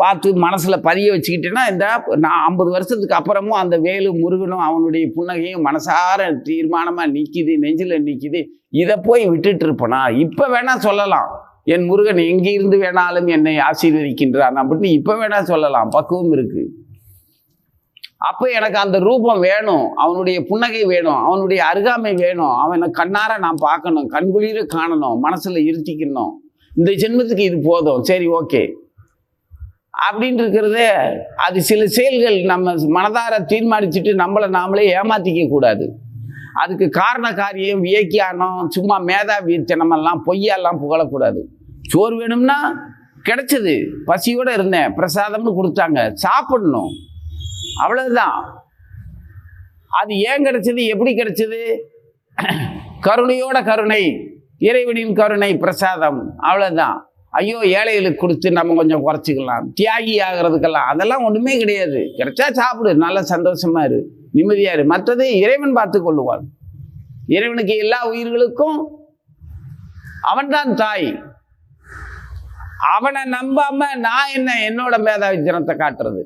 பார்த்து மனசில் பதிய வச்சுக்கிட்டேன்னா, இந்த நான் 50 வருஷத்துக்கு அப்புறமும் அந்த வேலு முருகனும் அவனுடைய புன்னகையும் மனசார தீர்மானமாக நிற்கிது, நெஞ்சில் நிற்கிது. இதை போய் விட்டுட்டு இருப்பேனா? இப்போ வேணா சொல்லலாம், என் முருகன் எங்கே இருந்து வேணாலும் என்னை ஆசீர்வதிக்கின்றான் அப்படின்னு இப்போ வேணா சொல்லலாம், பக்குவம் இருக்கு. அப்போ எனக்கு அந்த ரூபம் வேணும், அவனுடைய புன்னகை வேணும், அவனுடைய அருகாமை வேணும், அவனை கண்ணார நான் பார்க்கணும், கண்குளிர காணணும், மனசில் இருத்திக்கணும். இந்த ஜென்மத்துக்கு இது போதும், சரி ஓகே. அப்படின்னு இருக்கிறது. அது சில செயல்கள் நம்ம மனதார தீர்மானிச்சுட்டு நம்மளை நாமளே ஏமாத்திக்க கூடாது. அதுக்கு காரண காரியம் வியக்கியானம் சும்மா மேதாவித்தனமெல்லாம் பொய்யெல்லாம் புகழக்கூடாது. சோறு வேணும்னா கிடைச்சது, பசியோடு இருந்தேன், பிரசாதம்னு கொடுத்தாங்க, சாப்பிடணும், அவ்வளவுதான். அது ஏன் கிடைச்சது, எப்படி கிடைச்சது? கருணையோட கருணை, இறைவனின் கருணை, பிரசாதம், அவ்வளவுதான். ஐயோ ஏழைகளுக்கு கொடுத்து நம்ம கொஞ்சம் குறைச்சிக்கலாம், தியாகி ஆகிறதுக்கெல்லாம் அதெல்லாம் ஒன்றுமே கிடையாது. கிடைச்சா சாப்பிடு, நல்ல சந்தோஷமா இரு, நிம்மதியா இரு. மற்றது இறைவன் பார்த்து கொள்ளுவான். இறைவனுக்கு எல்லா உயிர்களுக்கும் அவன்தான் தாய். அவனை நம்பாம நான் என்ன என்னோட மேதாவித்தனத்தை காட்டுறது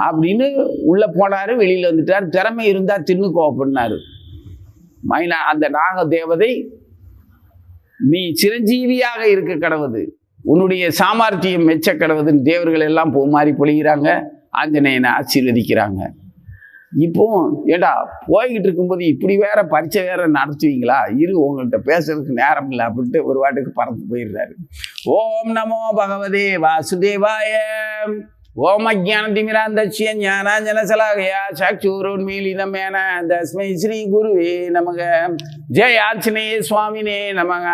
அப்படின்னு உள்ள போனாரு, வெளியில வந்துட்டார். திறமை இருந்தா தின்னு கோவப்படினாரு. மைனா அந்த நாக தேவதை, நீ சிரஞ்சீவியாக இருக்க கடவுது, உன்னுடைய சாமர்த்தியம் மெச்ச கடவுதுன்னு தேவர்கள் எல்லாம் மாறி பொழிகிறாங்க. ஆஞ்சநேயனை ஆசீர்வதிக்கிறாங்க. இப்போ ஏடா போய்கிட்டு இருக்கும்போது இப்படி வேற பரீட்சை வேற நடத்துவீங்களா, இரு உங்கள்கிட்ட பேசுறதுக்கு நேரம் இல்லை அப்படின்ட்டு ஒரு வாட்டுக்கு பறந்து போயிடுறாரு. ஓம் நமோ பகவதே வாசுதேவாய. ஓம் அஜ்ஞானதிமிராந்தஸ்ய ஞானாஞ்சனசலாகயா சக்ஷுரோன்மீலிதமேன தஸ்மை ஸ்ரீ குருவே நமக. ஜெய ஆஞ்சநேய சுவாமினே நமக.